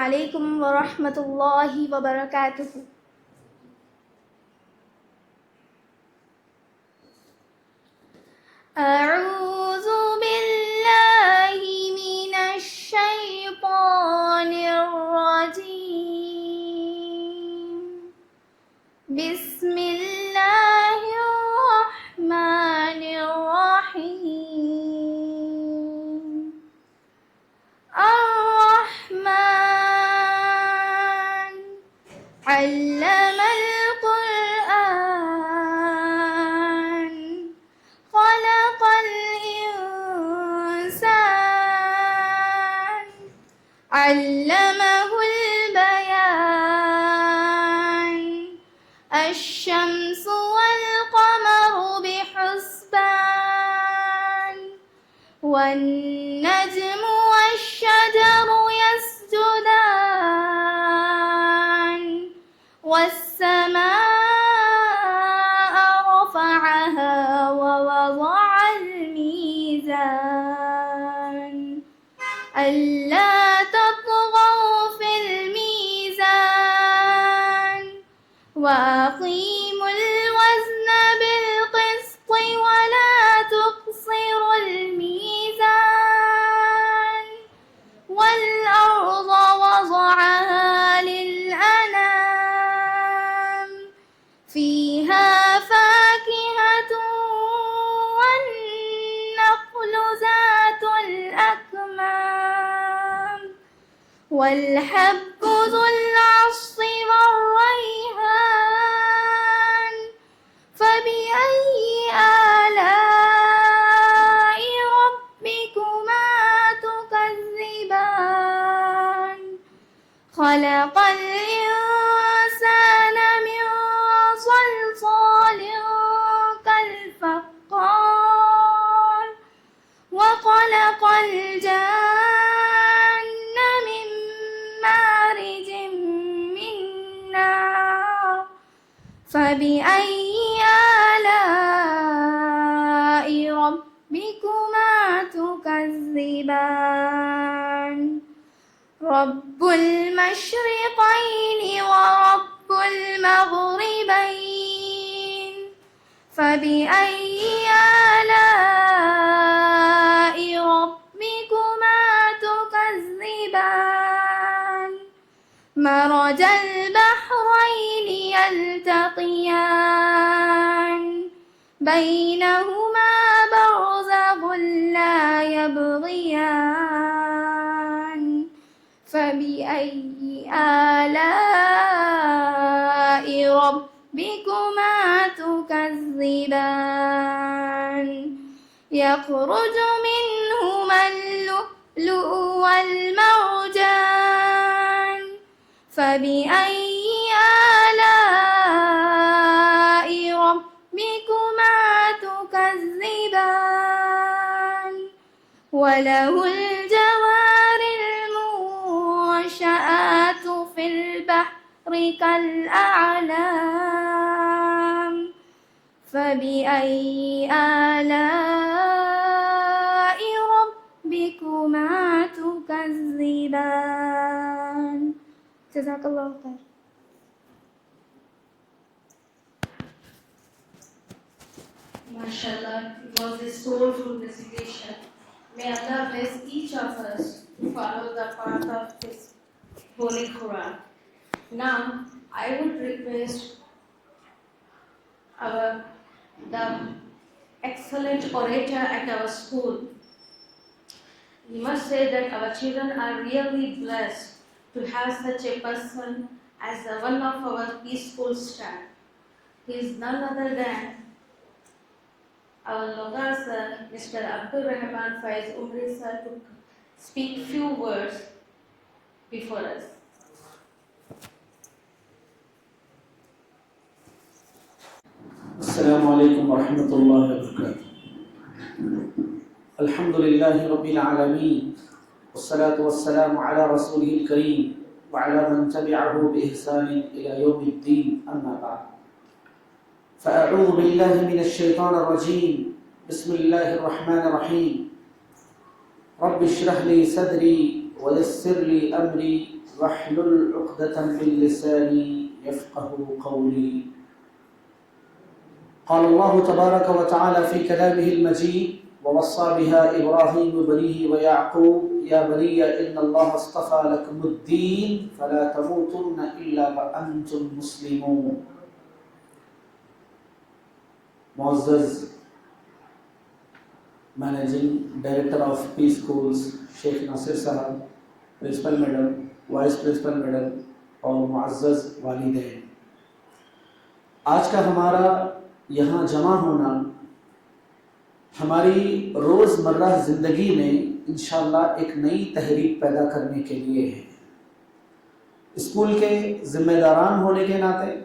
علیکم ورحمۃ اللہ وبرکاتہ۔ اعوذ باللہ من الشیطان الرجیم، بسم اللہ الرحمن الرحیم۔ الرحمن علم القرآن، خلق الإنسان، علمه البيان، الشمس والقمر بحسبان، والنجم والشجر يسجدان، والسماء رفعها ووضع الميزان، ألا تطغوا في الميزان، وأقيموا الوزن بالقسط ولا تخسروا الميزان، والأرض وضعها للأنام، فيها فاكهة والنخل ذات الأكمام، والحب ذو العصف والريحان، فبأي آلاء ربكما تكذبان؟ خلق الإنسان من صلصال كالفخار، وخلق الجن من مارج من نار، فبأي آلاء ربكما تكذبان؟ رب المشرقين ورب المغربين، فبأي آلاء ربكما تكذبان؟ مرج البحرين يلتقيان، بينهما برزخ لا يبغيان، فبأي آلاء ربكما تكذبان؟ يخرج منهما اللؤلؤ والمرجان، فبأي آلاء ربكما تكذبان؟ وله الجوار المنشآت في البحر كالأعلام، فبأي آلاء ربكما تكذبان؟ جزاك الله خير. MashaAllah, it was a soulful recitation. May Allah bless each of us to follow the path of His Holy Quran. Now, I would request the excellent orator at our school. We must say that our children are really blessed to have such a person as one of our peaceful staff. He is none other than our Loga sir, Mr. Abdul Rahman Faiz Umri sir, to speak few words before us. السلام عليكم ورحمة الله وبركاته. الحمد لله رب العالمين، والصلاة والسلام على رسوله الكريم وعلى من تبعه بإحسان إلى يوم الدين، أما بعد. فأعوذ بالله من الشيطان الرجيم، بسم الله الرحمن الرحيم. رب اشرح لي صدري ويسر لي أمري واحلل عقدة من لساني يفقهوا قولي. قال الله تبارك وتعالى في كلامه المجيد: ووصى بها إبراهيم بنيه ويعقوب يا بني إن الله اصطفى لكم الدين فلا تموتن إلا وأنتم مسلمون. معزز managing director of P schools Sheikh Nasir صاحب، principal madam, vice principal madam اور معزز والدین، آج کا ہمارا یہاں جمع ہونا ہماری روزمرہ زندگی میں انشاءاللہ ایک نئی تحریک پیدا کرنے کے لیے ہے. اسکول کے ذمہ داران ہونے کے ناطے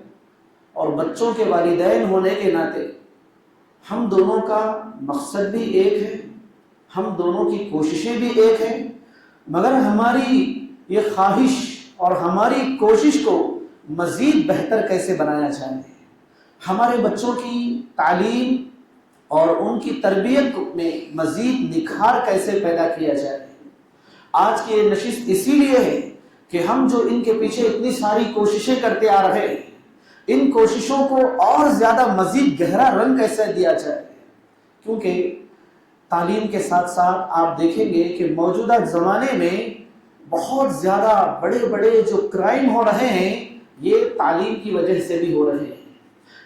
اور بچوں کے والدین ہونے کے ناطے ہم دونوں کا مقصد بھی ایک ہے، ہم دونوں کی کوششیں بھی ایک ہیں، مگر ہماری یہ خواہش اور ہماری کوشش کو مزید بہتر کیسے بنایا جائے، ہمارے بچوں کی تعلیم اور ان کی تربیت میں مزید نکھار کیسے پیدا کیا جائے. آج کی یہ نشست اسی لیے ہے کہ ہم جو ان کے پیچھے اتنی ساری کوششیں کرتے آ رہے ہیں، ان کوششوں کو اور زیادہ مزید گہرا رنگ کیسے دیا جائے. کیونکہ تعلیم کے ساتھ ساتھ آپ دیکھیں گے کہ موجودہ زمانے میں بہت زیادہ بڑے بڑے جو کرائم ہو رہے ہیں یہ تعلیم کی وجہ سے بھی ہو رہے ہیں.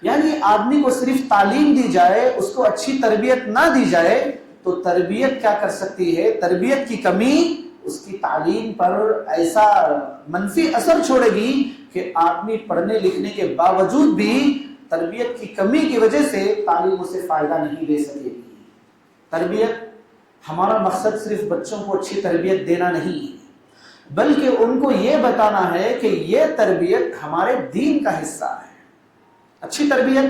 یعنی آدمی کو صرف تعلیم دی جائے، اس کو اچھی تربیت نہ دی جائے تو تربیت کیا کر سکتی ہے، تربیت کی کمی اس کی تعلیم پر ایسا منفی اثر چھوڑے گی کہ آدمی پڑھنے لکھنے کے باوجود بھی تربیت کی کمی کی وجہ سے تعلیم اسے فائدہ نہیں دے سکے گی. تربیت، ہمارا مقصد صرف بچوں کو اچھی تربیت دینا نہیں ہے، بلکہ ان کو یہ بتانا ہے کہ یہ تربیت ہمارے دین کا حصہ ہے. اچھی تربیت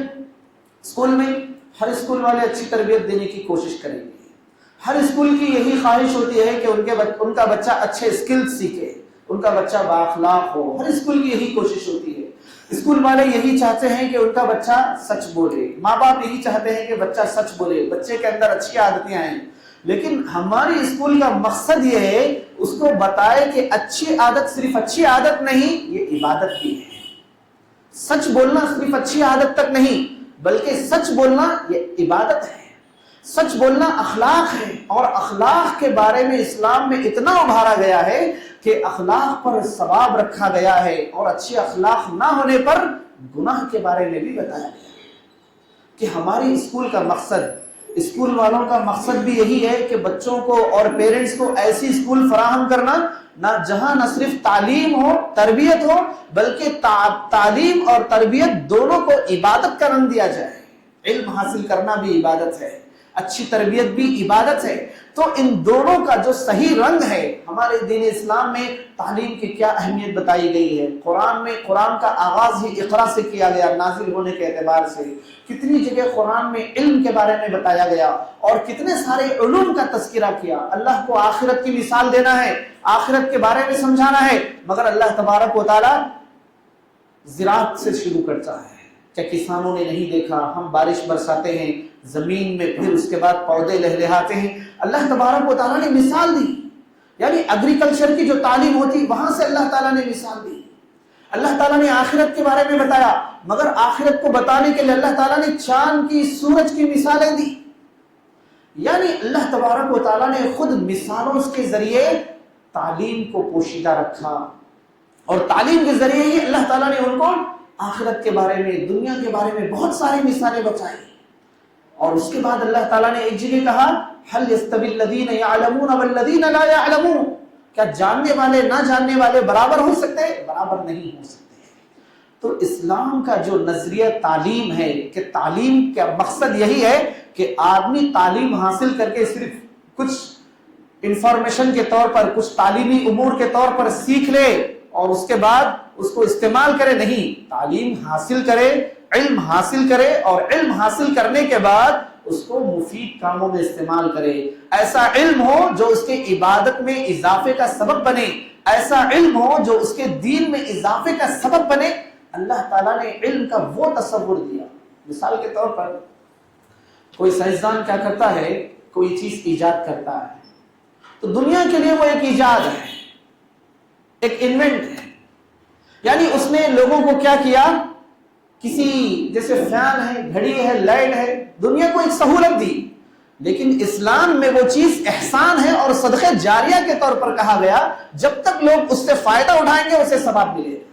اسکول میں ہر اسکول والے اچھی تربیت دینے کی کوشش کریں گے. ہر اسکول کی یہی خواہش ہوتی ہے کہ ان کا بچہ اچھے اسکل سیکھے، ان کا بچہ بااخلاق ہو. ہر اسکول کی یہی کوشش ہوتی ہے. اسکول والے یہی چاہتے ہیں کہ ان کا بچہ سچ بولے، ماں باپ یہی چاہتے ہیں کہ بچہ سچ بولے، بچے کے اندر اچھی عادتیں آئیں. لیکن ہماری اسکول کا مقصد یہ ہے اس کو بتائے کہ اچھی عادت صرف اچھی عادت نہیں، یہ عبادت بھی ہے. سچ بولنا صرف اچھی عادت تک نہیں بلکہ سچ بولنا یہ عبادت ہے. سچ بولنا اخلاق ہے، اور اخلاق کے بارے میں اسلام میں اتنا ابھارا گیا ہے کہ اخلاق پر ثواب رکھا گیا ہے اور اچھے اخلاق نہ ہونے پر گناہ کے بارے میں بھی بتایا گیا کہ ہماری اسکول کا مقصد، اسکول والوں کا مقصد بھی یہی ہے کہ بچوں کو اور پیرنٹس کو ایسی اسکول فراہم کرنا جہاں نہ صرف تعلیم ہو، تربیت ہو، بلکہ تعلیم اور تربیت دونوں کو عبادت کا رنگ دیا جائے. علم حاصل کرنا بھی عبادت ہے، اچھی تربیت بھی عبادت ہے. تو ان دونوں کا جو صحیح رنگ ہے، ہمارے دین اسلام میں تعلیم کی کیا اہمیت بتائی گئی ہے. قرآن کا آغاز ہی اقرا سے کیا گیا، نازل ہونے کے اعتبار سے. کتنی جگہ قرآن میں علم کے بارے میں بتایا گیا اور کتنے سارے علوم کا تذکرہ کیا. اللہ کو آخرت کی مثال دینا ہے، آخرت کے بارے میں سمجھانا ہے، مگر اللہ تبارک و تعالی زراعت سے شروع کرتا ہے. کیا کسانوں نے نہیں دیکھا، ہم بارش برساتے ہیں زمین میں، پھر اس کے بعد پودے لہلہاتے ہیں. اللہ تبارک و تعالیٰ نے مثال دی. یعنی ایگریکلچر کی جو تعلیم ہوتی وہاں سے اللہ تعالیٰ نے مثال دی. اللہ تعالیٰ نے آخرت کے بارے میں بتایا، مگر آخرت کو بتانے کے لیے اللہ تعالیٰ نے چاند کی، سورج کی مثالیں دی. یعنی اللہ تبارک و تعالیٰ نے خود مثالوں کے ذریعے تعلیم کو پوشیدہ رکھا، اور تعلیم کے ذریعے ہی اللہ تعالیٰ نے ان کو آخرت کے بارے میں، دنیا کے بارے میں بہت ساری مثالیں بتائی. اور اس کے بعد اللہ تعالیٰ نے ایک جگہ کہا هل يستوي الذين يعلمون والذين لا يعلمون، کیا جاننے والے نہ جاننے والے برابر ہو سکتے؟ برابر نہیں ہو سکتے. تو اسلام کا جو نظریہ تعلیم ہے کہ تعلیم کا مقصد یہی ہے کہ آدمی تعلیم حاصل کر کے صرف کچھ انفارمیشن کے طور پر، کچھ تعلیمی امور کے طور پر سیکھ لے اور اس کے بعد اس کو استعمال کرے. نہیں، تعلیم حاصل کرے، علم حاصل کرے، اور علم حاصل کرنے کے بعد اس کو مفید کاموں میں استعمال کرے. ایسا علم ہو جو اس کے عبادت میں اضافے کا سبب بنے، ایسا علم ہو جو اس کے دین میں اضافے کا سبب بنے. اللہ تعالیٰ نے علم کا وہ تصور دیا. مثال کے طور پر کوئی سائنسدان کیا کرتا ہے، کوئی چیز ایجاد کرتا ہے تو دنیا کے لیے وہ ایک ایجاد ہے، ایک ایونٹ ہے. یعنی اس نے لوگوں کو کیا کیا, کسی جیسے فین ہے, گھڑی ہے, لائٹ ہے, دنیا کو ایک سہولت دی, لیکن اسلام میں وہ چیز احسان ہے اور صدقہ جاریہ کے طور پر کہا گیا. جب تک لوگ اس سے فائدہ اٹھائیں گے اسے ثواب ملے گا.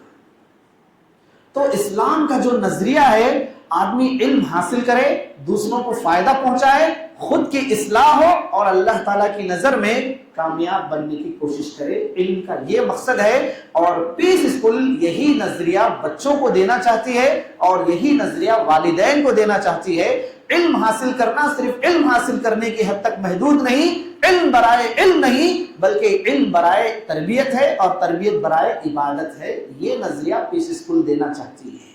تو اسلام کا جو نظریہ ہے, آدمی علم حاصل کرے, دوسروں کو فائدہ پہنچائے, خود کی اصلاح ہو اور اللہ تعالیٰ کی نظر میں کامیاب بننے کی کوشش کرے. علم کا یہ مقصد ہے اور پیس اسکول یہی نظریہ بچوں کو دینا چاہتی ہے اور یہی نظریہ والدین کو دینا چاہتی ہے. علم حاصل کرنا صرف علم حاصل کرنے کی حد تک محدود نہیں, علم برائے علم نہیں بلکہ علم برائے تربیت ہے اور تربیت برائے عبادت ہے. یہ نظریہ پیس اسکول دینا چاہتی ہے.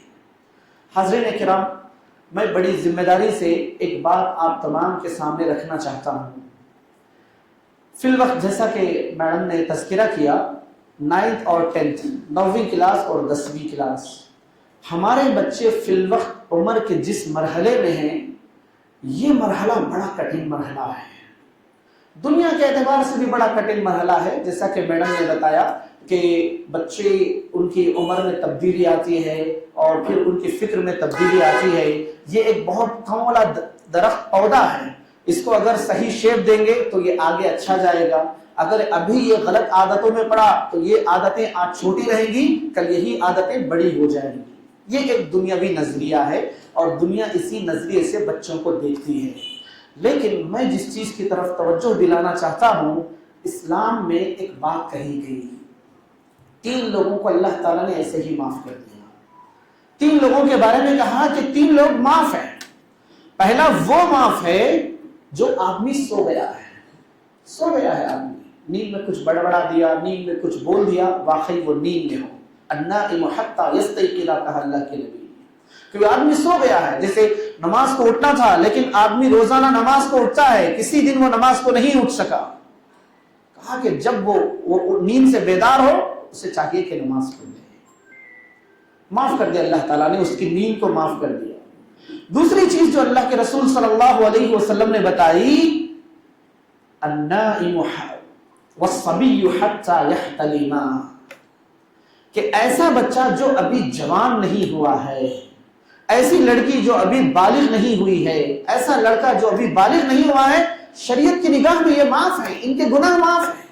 حاضرین کرام, میں بڑی ذمہ داری سے ایک بات آپ تمام کے سامنے رکھنا چاہتا ہوں. فی الوقت جیسا کہ میڈم نے تذکرہ کیا, 9th اور 10th 9ویں کلاس اور 10ویں کلاس, ہمارے بچے فی الوقت عمر کے جس مرحلے میں ہیں یہ مرحلہ بڑا کٹھن مرحلہ ہے. دنیا کے اعتبار سے بھی بڑا کٹھن مرحلہ ہے. جیسا کہ میڈم نے بتایا کہ بچے ان کی عمر میں تبدیلی آتی ہے اور پھر ان کی فکر میں تبدیلی آتی ہے. یہ ایک بہت کم والا درخت پودا ہے, اس کو اگر صحیح شیپ دیں گے تو یہ آگے اچھا جائے گا. اگر ابھی یہ غلط عادتوں میں پڑا تو یہ عادتیں آج چھوٹی رہیں گی, کل یہی عادتیں بڑی ہو جائیں گی. یہ ایک دنیاوی نظریہ ہے اور دنیا اسی نظریے سے بچوں کو دیکھتی ہے. لیکن میں جس چیز کی طرف توجہ دلانا چاہتا ہوں, اسلام میں ایک بات کہی گئی. 3 لوگوں کو اللہ تعالیٰ نے ایسے ہی معاف کر دیا. 3 لوگوں کے بارے میں کہا کہ 3 لوگ معاف ہیں. پہلا وہ معاف ہے جو آدمی سو گیا ہے. سو گیا ہے آدمی, نیند میں کچھ بڑبڑا دیا, نیند میں کچھ بول دیا, واقعی وہ نیند میں ہو. النائم حتی یستیقظ کہا اللہ کے نبی, کہ آدمی سو گیا ہے. جیسے نماز کو اٹھنا تھا لیکن آدمی روزانہ نماز کو اٹھتا ہے, کسی دن وہ نماز کو نہیں اٹھ سکا. کہا کہ جب وہ نیند سے بیدار ہو اسے چاہیے کہ نماز پڑھ لے. معاف کر دیا اللہ تعالیٰ نے, اس کی نیند کو معاف کر دیا. دوسری چیز جو اللہ کے رسول صلی اللہ علیہ وسلم نے بتائی, النائم والصبی حتی یحتلما, کہ ایسا بچہ جو ابھی جوان نہیں ہوا ہے, ایسی لڑکی جو ابھی بالغ نہیں ہوئی ہے, ایسا لڑکا جو ابھی بالغ نہیں ہوا ہے, شریعت کی نگاہ میں یہ معاف ہے, ان کے گناہ معاف ہیں.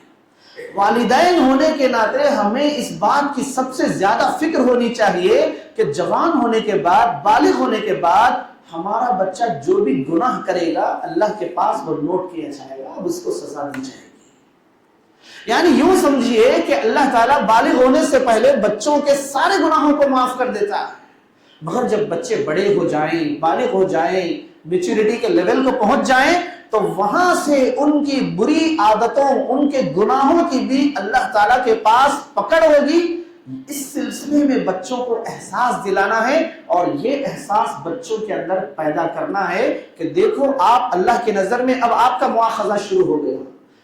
والدین ہونے کے ناطے ہمیں اس بات کی سب سے زیادہ فکر ہونی چاہیے کہ جوان ہونے کے بعد, بالغ ہونے کے بعد ہمارا بچہ جو بھی گناہ کرے گا اللہ کے پاس وہ نوٹ کیا جائے گا, اب اس کو سزا دی جائے گی. یعنی یوں سمجھیے کہ اللہ تعالیٰ بالغ ہونے سے پہلے بچوں کے سارے گناہوں کو معاف کر دیتا ہے, مگر جب بچے بڑے ہو جائیں, بالغ ہو جائیں, میچورٹی کے لیول کو پہنچ جائیں تو وہاں سے ان کی بری عادتوں, ان کے گناہوں کی بھی اللہ تعالیٰ کے پاس پکڑ ہوگی. اس سلسلے میں بچوں کو احساس دلانا ہے اور یہ احساس بچوں کے اندر پیدا کرنا ہے کہ دیکھو آپ اللہ کی نظر میں اب آپ کا مواخذہ شروع ہو گیا,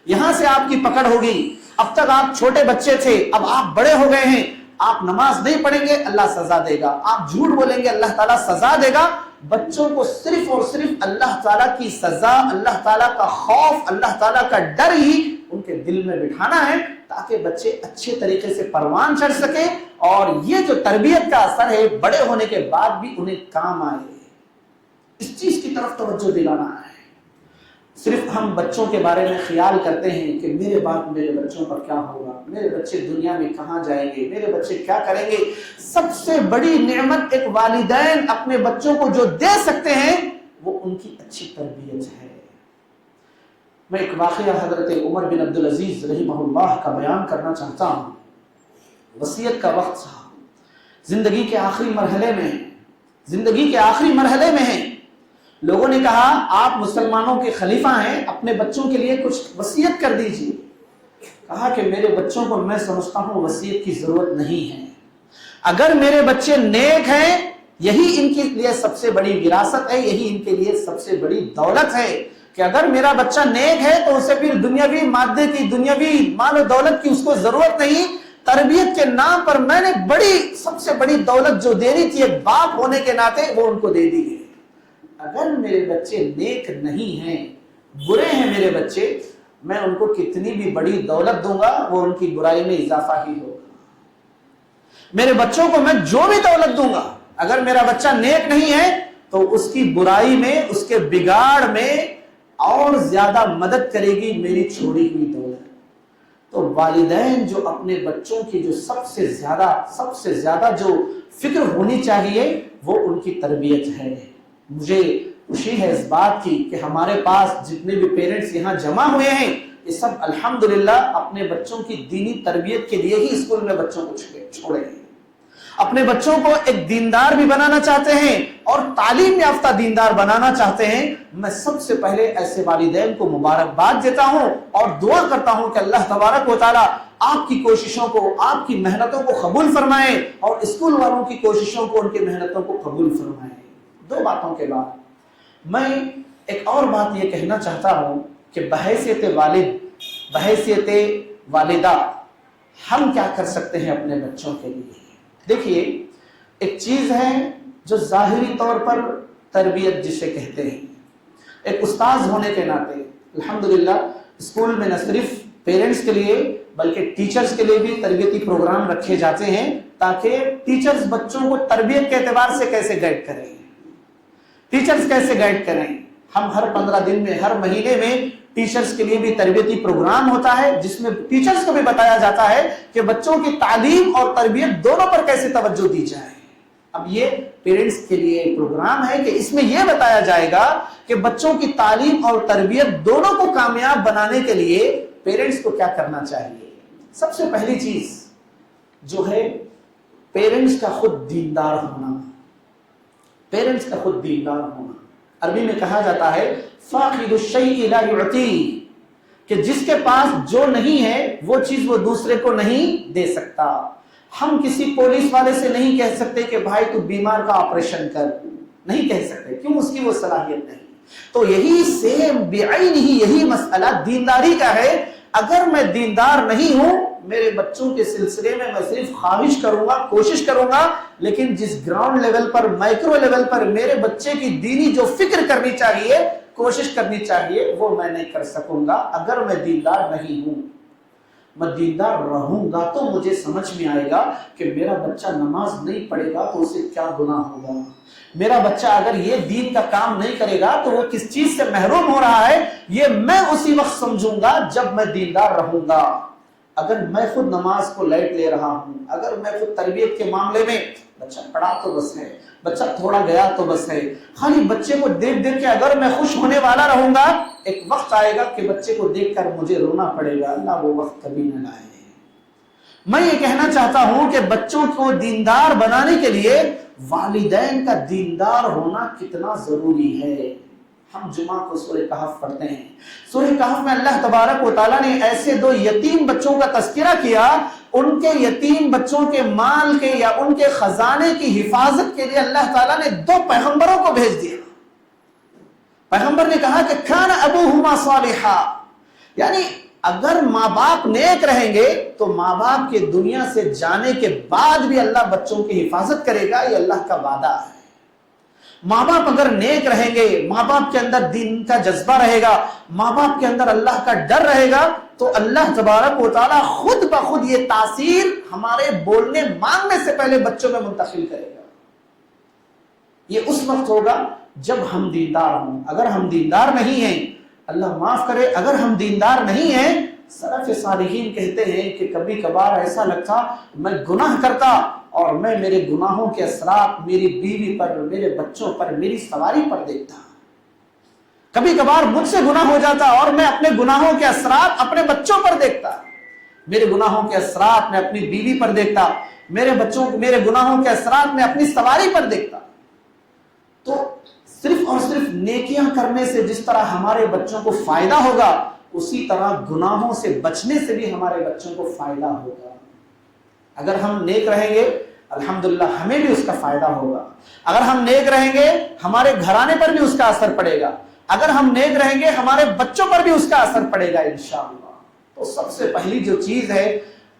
یہاں سے آپ کی پکڑ ہوگی. اب تک آپ چھوٹے بچے تھے, اب آپ بڑے ہو گئے ہیں, آپ نماز نہیں پڑھیں گے اللہ سزا دے گا, آپ جھوٹ بولیں گے اللہ تعالیٰ سزا دے گا. بچوں کو صرف اور صرف اللہ تعالیٰ کی سزا, اللہ تعالیٰ کا خوف, اللہ تعالیٰ کا ڈر ہی ان کے دل میں بٹھانا ہے تاکہ بچے اچھے طریقے سے پروان چڑھ سکیں اور یہ جو تربیت کا اثر ہے بڑے ہونے کے بعد بھی انہیں کام آئے. اس چیز کی طرف توجہ دلانا ہے. صرف ہم بچوں کے بارے میں خیال کرتے ہیں کہ میرے بعد میرے بچوں کا کیا ہوگا, میرے بچے دنیا میں کہاں جائیں گے, میرے بچے کیا کریں گے. سب سے بڑی نعمت ایک والدین اپنے بچوں کو جو دے سکتے ہیں وہ ان کی اچھی تربیت ہے. میں ایک واقعہ حضرت عمر بن عبدالعزیز رحمہ اللہ کا بیان کرنا چاہتا ہوں. وصیت کا وقت تھا, زندگی کے آخری مرحلے میں ہیں. لوگوں نے کہا آپ مسلمانوں کے خلیفہ ہیں, اپنے بچوں کے لیے کچھ وصیت کر دیجیے. کہا کہ میرے بچوں کو میں سمجھتا ہوں وصیت کی ضرورت نہیں ہے. اگر میرے بچے نیک ہیں یہی ان کے لیے سب سے بڑی وراثت ہے, یہی ان کے لیے سب سے بڑی دولت ہے کہ اگر میرا بچہ نیک ہے تو اسے پھر دنیاوی مادے کی, دنیاوی مال و دولت کی اس کو ضرورت نہیں. تربیت کے نام پر میں نے سب سے بڑی دولت جو دینی تھی ایک باپ ہونے کے ناطے وہ ان کو دے دی گئی. اگر میرے بچے نیک نہیں ہیں, برے ہیں میرے بچے, میں ان کو کتنی بھی بڑی دولت دوں گا وہ ان کی برائی میں اضافہ ہی ہوگا. میرے بچوں کو میں جو بھی دولت دوں گا، اگر میرا بچہ نیک نہیں ہے تو اس کی برائی میں، اس کے بگاڑ میں اور زیادہ مدد کرے گی میری چھوڑی ہوئی دولت۔ تو والدین جو اپنے بچوں کی جو سب سے زیادہ جو فکر ہونی چاہیے وہ ان کی تربیت ہے۔ مجھے خوشی ہے اس بات کی کہ ہمارے پاس جتنے بھی پیرنٹس یہاں جمع ہوئے ہیں یہ سب الحمدللہ اپنے بچوں کی دینی تربیت کے لیے ہی اسکول میں بچوں کو چھوڑے ہیں، اپنے بچوں کو ایک دیندار بھی بنانا چاہتے ہیں اور تعلیم یافتہ دیندار بنانا چاہتے ہیں۔ میں سب سے پہلے ایسے والدین کو مبارکباد دیتا ہوں اور دعا کرتا ہوں کہ اللہ تبارک و تعالی آپ کی کوششوں کو، آپ کی محنتوں کو قبول فرمائے اور اسکول والوں کی کوششوں کو، ان کی محنتوں کو قبول فرمائے۔ دو باتوں کے بعد میں ایک اور بات یہ کہنا چاہتا ہوں کہ بحیثیت والد، بحیثیت والدہ ہم کیا کر سکتے ہیں اپنے بچوں کے لیے۔ دیکھیے ایک چیز ہے جو ظاہری طور پر تربیت جسے کہتے ہیں، ایک استاذ ہونے کے ناطے الحمدللہ اسکول میں نہ صرف پیرنٹس کے لیے بلکہ ٹیچرز کے لیے بھی تربیتی پروگرام رکھے جاتے ہیں تاکہ ٹیچرز بچوں کو تربیت کے اعتبار سے کیسے گائیڈ کریں، ٹیچرز کیسے گائیڈ کریں۔ ہم ہر 15 دن میں، ہر مہینے میں ٹیچرز کے لیے بھی تربیتی پروگرام ہوتا ہے جس میں ٹیچرز کو بھی بتایا جاتا ہے کہ بچوں کی تعلیم اور تربیت دونوں پر کیسے توجہ دی جائے۔ اب یہ پیرنٹس کے لیے ایک پروگرام ہے کہ اس میں یہ بتایا جائے گا کہ بچوں کی تعلیم اور تربیت دونوں کو کامیاب بنانے کے لیے پیرنٹس کو کیا کرنا چاہیے۔ سب سے پہلی چیز جو ہے پیرنٹس کا خود دیندار ہونا، پیرنٹس کا خود دیندار ہونا۔ عربی میں کہا جاتا ہے فاقد الشیء لا یعطی، کہ جس کے پاس جو نہیں ہے وہ چیز وہ دوسرے کو نہیں دے سکتا۔ ہم کسی پولیس والے سے نہیں کہہ سکتے کہ بھائی تو بیمار کا آپریشن کر، نہیں کہہ سکتے، کیوں؟ اس کی وہ صلاحیت نہیں۔ تو یہی سیم بعین ہی یہی مسئلہ دینداری کا ہے۔ اگر میں دیندار نہیں ہوں، میرے بچوں کے سلسلے میں صرف خواہش کروں گا، کوشش کروں گا، لیکن جس گراؤنڈ لیول پر، مائکرو لیول پر میرے بچے کی دینی جو فکر کرنی چاہیے، کوشش کرنی چاہیے، وہ میں نہیں کر سکوں گا اگر میں دیندار نہیں ہوں۔ میں دیندار رہوں گا تو مجھے سمجھ میں آئے گا کہ میرا بچہ نماز نہیں پڑھے گا تو اسے کیا گناہ ہوگا، میرا بچہ اگر یہ دین کا کام نہیں کرے گا تو وہ کس چیز سے محروم ہو رہا ہے، یہ میں اسی وقت سمجھوں گا جب میں دیندار رہوں گا۔ اگر میں خود نماز کو لائٹ لے رہا ہوں، اگر میں خود تربیت کے معاملے میں بچہ پڑھا تو بس ہے، بچہ تھوڑا گیا تو بس ہے، خالی بچے کو دیکھ دیکھ کے اگر میں خوش ہونے والا رہوں گا، ایک وقت آئے گا کہ بچے کو دیکھ کر مجھے رونا پڑے گا۔ اللہ وہ وقت کبھی نہ لائے۔ میں یہ کہنا چاہتا ہوں کہ بچوں کو دیندار بنانے کے لیے والدین کا دیندار ہونا کتنا ضروری ہے۔ ہم جمعہ کو سورہ کہف پڑھتے ہیں، سورہ کہف میں اللہ تبارک و تعالیٰ نے ایسے 2 یتیم بچوں کا تذکرہ کیا، ان کے یتیم بچوں کے مال کے یا ان کے خزانے کی حفاظت کے لیے اللہ تعالیٰ نے 2 پیغمبروں کو بھیج دیا۔ پیغمبر نے کہا کہ کان ابوہما صالحا، یعنی اگر ماں باپ نیک رہیں گے تو ماں باپ کے دنیا سے جانے کے بعد بھی اللہ بچوں کی حفاظت کرے گا، یہ اللہ کا وعدہ ہے۔ ماں باپ اگر نیک رہیں گے، ماں باپ کے اندر دین کا جذبہ رہے گا، ماں باپ کے اندر اللہ کا ڈر رہے گا، تو اللہ تبارک و تعالیٰ خود بخود یہ تاثیر ہمارے بولنے مانگنے سے پہلے بچوں میں منتقل کرے گا۔ یہ اس وقت ہوگا جب ہم دیندار ہوں۔ اگر ہم دیندار نہیں ہیں، اللہ معاف کرے، اگر ہم دیندار نہیں ہیں، سلف صالحین کہتے ہیں کہ کبھی کبھار ایسا لگتا میں گناہ کرتا اور میں میرے گناہوں کے اثرات میری بیوی پر، میرے بچوں پر، میری سواری پر دیکھتا۔ کبھی کبھار مجھ سے گناہ ہو جاتا اور میں اپنے گناہوں کے اثرات اپنے بچوں پر دیکھتا، میرے گناہوں کے اثرات میں اپنی بیوی پر دیکھتا، میرے گناہوں کے اثرات میں اپنی سواری پر دیکھتا۔ تو صرف اور صرف نیکیاں کرنے سے جس طرح ہمارے بچوں کو فائدہ ہوگا، اسی طرح گناہوں سے بچنے سے بھی ہمارے بچوں کو فائدہ ہوگا۔ اگر ہم نیک رہیں گے الحمدللہ ہمیں بھی اس کا فائدہ ہوگا، اگر ہم نیک رہیں گے ہمارے گھرانے پر بھی اس کا اثر پڑے گا، اگر ہم نیک رہیں گے ہمارے بچوں پر بھی اس کا اثر پڑے گا انشاءاللہ۔ تو سب سے پہلی جو چیز ہے،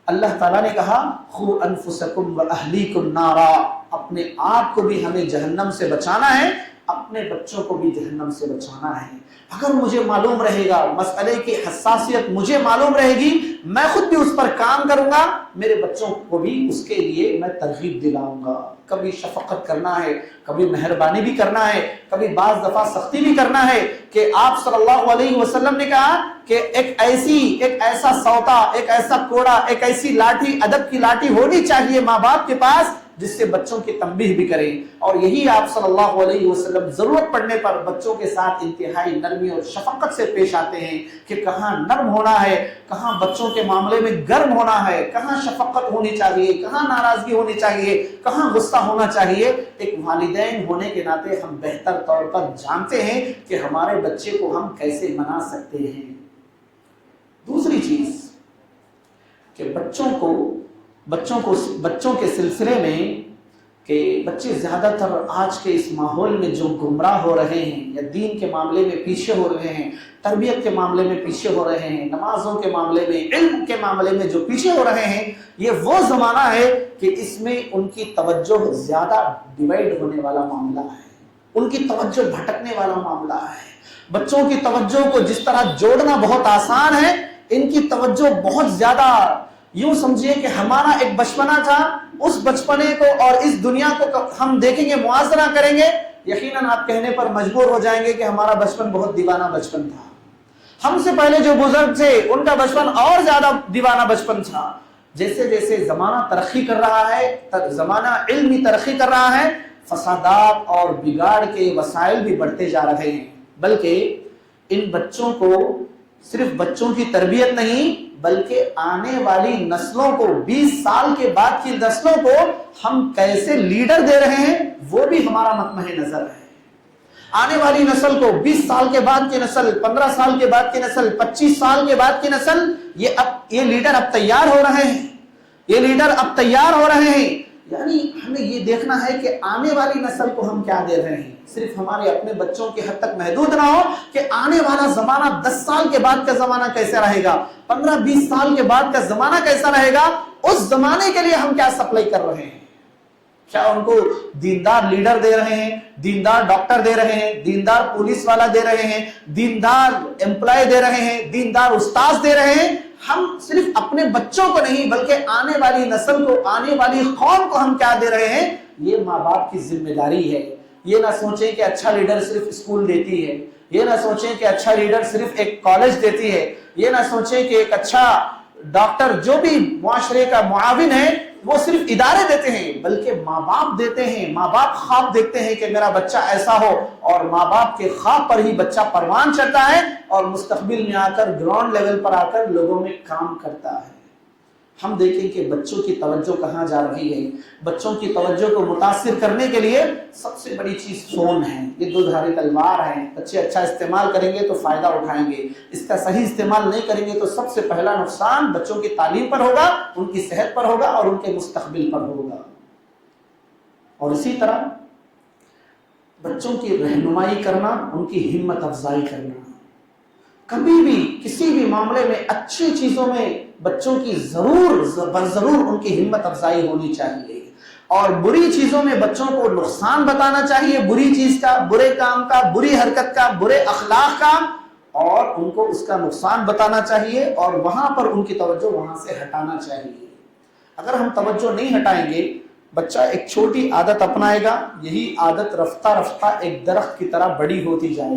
اللہ تعالیٰ نے کہا خو انفسکم و اہلیکم نارا، اپنے آپ کو بھی ہمیں جہنم سے بچانا ہے اپنے بچوں کو بھی جہنم سے بچانا ہے۔ اگر مجھے معلوم رہے گا، مسئلے کی حساسیت مجھے معلوم رہے گی، میں خود بھی اس پر کام کروں گا، میرے بچوں کو بھی اس کے لیے میں ترغیب دلاؤں گا۔ کبھی شفقت کرنا ہے، کبھی مہربانی بھی کرنا ہے، کبھی بعض دفعہ سختی بھی کرنا ہے، کہ آپ صلی اللہ علیہ وسلم نے کہا کہ ایک ایسا سوتا، ایک ایسا کوڑا، ایک ایسی لاٹھی، ادب کی لاٹھی ہونی چاہیے ماں باپ کے پاس جس سے بچوں کی تنبیہ بھی کریں۔ اور یہی آپ صلی اللہ علیہ وسلم ضرورت پڑنے پر بچوں کے ساتھ انتہائی نرمی اور شفقت سے پیش آتے ہیں، کہ کہاں نرم ہونا ہے، کہاں بچوں کے معاملے میں گرم ہونا ہے، کہاں شفقت ہونی چاہیے، کہاں ناراضگی ہونی چاہیے، کہاں غصہ ہونا چاہیے۔ ایک والدین ہونے کے ناطے ہم بہتر طور پر جانتے ہیں کہ ہمارے بچے کو ہم کیسے منا سکتے ہیں۔ دوسری چیز کہ بچوں کے سلسلے میں کہ بچے زیادہ تر آج کے اس ماحول میں جو گمراہ ہو رہے ہیں، یا دین کے معاملے میں پیچھے ہو رہے ہیں، تربیت کے معاملے میں پیچھے ہو رہے ہیں، نمازوں کے معاملے میں، علم کے معاملے میں جو پیچھے ہو رہے ہیں، یہ وہ زمانہ ہے کہ اس میں ان کی توجہ زیادہ ڈیوائیڈ ہونے والا معاملہ ہے، ان کی توجہ بھٹکنے والا معاملہ ہے۔ بچوں کی توجہ کو جس طرح جوڑنا بہت آسان ہے، ان کی توجہ بہت زیادہ، یوں سمجھیے کہ ہمارا ایک بچپنا تھا، اس بچپنے کو اور اس دنیا کو ہم دیکھیں گے، موازنہ کریں گے، یقیناً آپ کہنے پر مجبور ہو جائیں گے کہ ہمارا بچپن بہت دیوانہ بچپن تھا۔ ہم سے پہلے جو بزرگ تھے ان کا بچپن اور زیادہ دیوانہ بچپن تھا۔ جیسے جیسے زمانہ ترقی کر رہا ہے، زمانہ علمی ترقی کر رہا ہے، فسادات اور بگاڑ کے وسائل بھی بڑھتے جا رہے ہیں، بلکہ ان بچوں کو صرف بچوں کی تربیت نہیں بلکہ آنے والی نسلوں کو، 20 سال کے بعد کی نسلوں کو ہم کیسے لیڈر دے رہے ہیں وہ بھی ہمارا مطمع نظر ہے۔ آنے والی نسل کو 20 سال کے بعد کی نسل، 15 سال کے بعد کی نسل، 25 سال کے بعد کی نسل، یہ لیڈر اب تیار ہو رہے ہیں، یہ لیڈر اب تیار ہو رہے ہیں۔ یعنی ہمیں یہ دیکھنا ہے کہ آنے والی نسل کو ہم کیا دے رہے ہیں، صرف ہمارے اپنے بچوں کے حد تک محدود نہ ہو کہ آنے والا زمانہ 10 سال کے بعد کا زمانہ کیسا رہے گا، 15-20 سال کے بعد کا زمانہ کیسا رہے گا، اس زمانے کے لیے ہم کیا سپلائی کر رہے ہیں۔ کیا ان کو دیندار لیڈر دے رہے ہیں، دیندار ڈاکٹر دے رہے ہیں، دیندار پولیس والا دے رہے ہیں، دیندار امپلائی دے رہے ہیں، دیندار استاذ دے رہے ہیں؟ ہم صرف اپنے بچوں کو نہیں بلکہ آنے والی نسل کو، آنے والی قوم کو ہم کیا دے رہے ہیں، یہ ماں باپ کی ذمہ داری ہے۔ یہ نہ سوچیں کہ اچھا لیڈر صرف اسکول دیتی ہے، یہ نہ سوچیں کہ اچھا لیڈر صرف ایک کالج دیتی ہے، یہ نہ سوچیں کہ ایک اچھا ڈاکٹر جو بھی معاشرے کا معاون ہے وہ صرف ادارے دیتے ہیں، بلکہ ماں باپ دیتے ہیں۔ ماں باپ خواب دیکھتے ہیں کہ میرا بچہ ایسا ہو، اور ماں باپ کے خواب پر ہی بچہ پروان چڑھتا ہے اور مستقبل میں آ کر، گراؤنڈ لیول پر آ کر لوگوں میں کام کرتا ہے۔ ہم دیکھیں کہ بچوں کی توجہ کہاں جا رہی ہے۔ بچوں کی توجہ کو متاثر کرنے کے لیے سب سے بڑی چیز فون ہے، یہ دو دھاری تلوار ہے۔ بچے اچھا استعمال کریں گے تو فائدہ اٹھائیں گے، اس کا صحیح استعمال نہیں کریں گے تو سب سے پہلا نقصان بچوں کی تعلیم پر ہوگا، ان کی صحت پر ہوگا اور ان کے مستقبل پر ہوگا۔ اور اسی طرح بچوں کی رہنمائی کرنا، ان کی ہمت افزائی کرنا، کبھی بھی کسی بھی معاملے میں اچھی چیزوں میں بچوں کی ضرور ان کی ہمت افزائی ہونی چاہیے، اور بری چیزوں میں بچوں کو نقصان بتانا چاہیے، بری چیز کا، برے کام کا، بری حرکت کا، برے اخلاق کا، اور ان کو اس کا نقصان بتانا چاہیے، اور وہاں پر ان کی توجہ وہاں سے ہٹانا چاہیے۔ اگر ہم توجہ نہیں ہٹائیں گے، بچہ ایک چھوٹی عادت اپنائے گا، یہی عادت رفتہ رفتہ ایک درخت کی طرح بڑی ہوتی جائے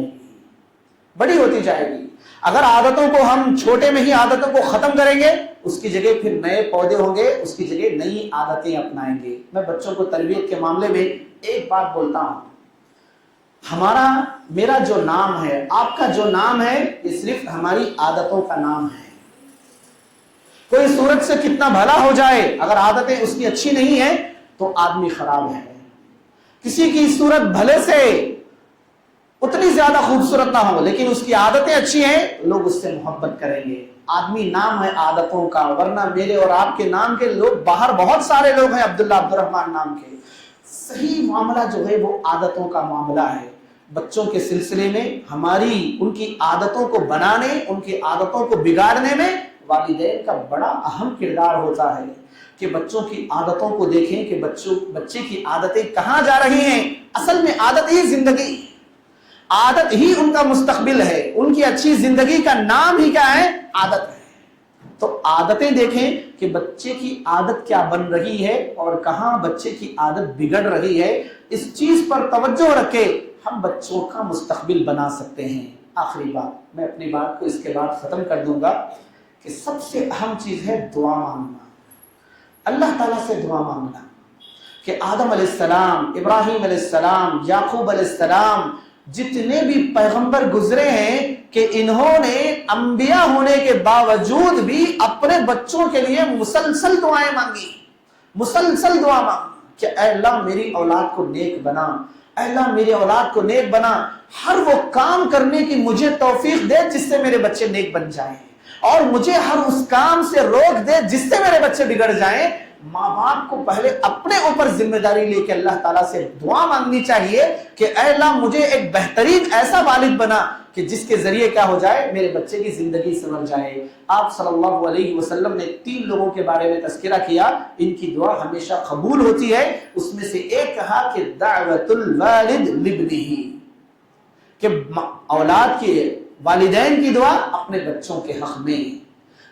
گی۔ اگر عادتوں کو ہم چھوٹے میں ہی عادتوں کو ختم کریں گے، اس کی جگہ پھر نئے پودے ہوں گے، اس کی جگہ نئی عادتیں اپنائیں گے۔ میں بچوں کو تربیت کے معاملے میں ایک بات بولتا ہوں، میرا جو نام ہے، آپ کا جو نام ہے، یہ صرف ہماری عادتوں کا نام ہے۔ کوئی صورت سے کتنا بھلا ہو جائے، اگر عادتیں اس کی اچھی نہیں ہیں تو آدمی خراب ہے۔ کسی کی صورت بھلے سے اتنی زیادہ خوبصورت نہ ہو لیکن اس کی عادتیں اچھی ہیں، لوگ اس سے محبت کریں گے۔ آدمی نام ہے عادتوں کا، ورنہ میرے اور آپ کے نام کے لوگ باہر بہت سارے لوگ ہیں عبداللہ، عبدالرحمن نام کے۔ صحیح معاملہ جو ہے وہ عادتوں کا معاملہ ہے۔ بچوں کے سلسلے میں ان کی عادتوں کو بنانے، ان کی عادتوں کو بگاڑنے میں والدین کا بڑا اہم کردار ہوتا ہے۔ کہ بچوں کی عادتوں کو دیکھیں کہ بچے کی عادتیں کہاں جا رہی ہیں. اصل میں عادت ہی زندگی، عادت ہی ان کا مستقبل ہے. ان کی اچھی زندگی کا نام ہی کیا ہے؟ عادت ہے. تو عادتیں دیکھیں کہ بچے کی عادت کیا بن رہی ہے اور کہاں بچے کی عادت بگڑ رہی ہے. اس چیز پر توجہ رکھے ہم بچوں کا مستقبل بنا سکتے ہیں. آخری بات، میں اپنی بات کو اس کے بعد ختم کر دوں گا کہ سب سے اہم چیز ہے دعا مانگنا. اللہ تعالیٰ سے دعا مانگنا کہ آدم علیہ السلام، ابراہیم علیہ السلام، یعقوب علیہ السلام، جتنے بھی پیغمبر گزرے ہیں کہ انہوں نے انبیاء ہونے کے باوجود بھی اپنے بچوں کے لیے مسلسل دعائیں مانگی، مسلسل دعا مانگی کہ اے اللہ میری اولاد کو نیک بنا، اے اللہ میری اولاد کو نیک بنا. ہر وہ کام کرنے کی مجھے توفیق دے جس سے میرے بچے نیک بن جائیں، اور مجھے ہر اس کام سے روک دے جس سے میرے بچے بگڑ جائیں. ماں باپ کو پہلے اپنے اوپر ذمہ داری لے کے اللہ تعالیٰ سے دعا مانگنی چاہیے کہ اے اللہ مجھے ایک بہترین ایسا والد بنا کہ جس کے ذریعے کیا ہو جائے، میرے بچے کی زندگی سنور جائے. آپ صلی اللہ علیہ وسلم نے 3 لوگوں کے بارے میں تذکرہ کیا، ان کی دعا ہمیشہ قبول ہوتی ہے. اس میں سے ایک کہا کہ دعوت الوالد لابنہ، کہ اولاد کے والدین کی دعا اپنے بچوں کے حق میں.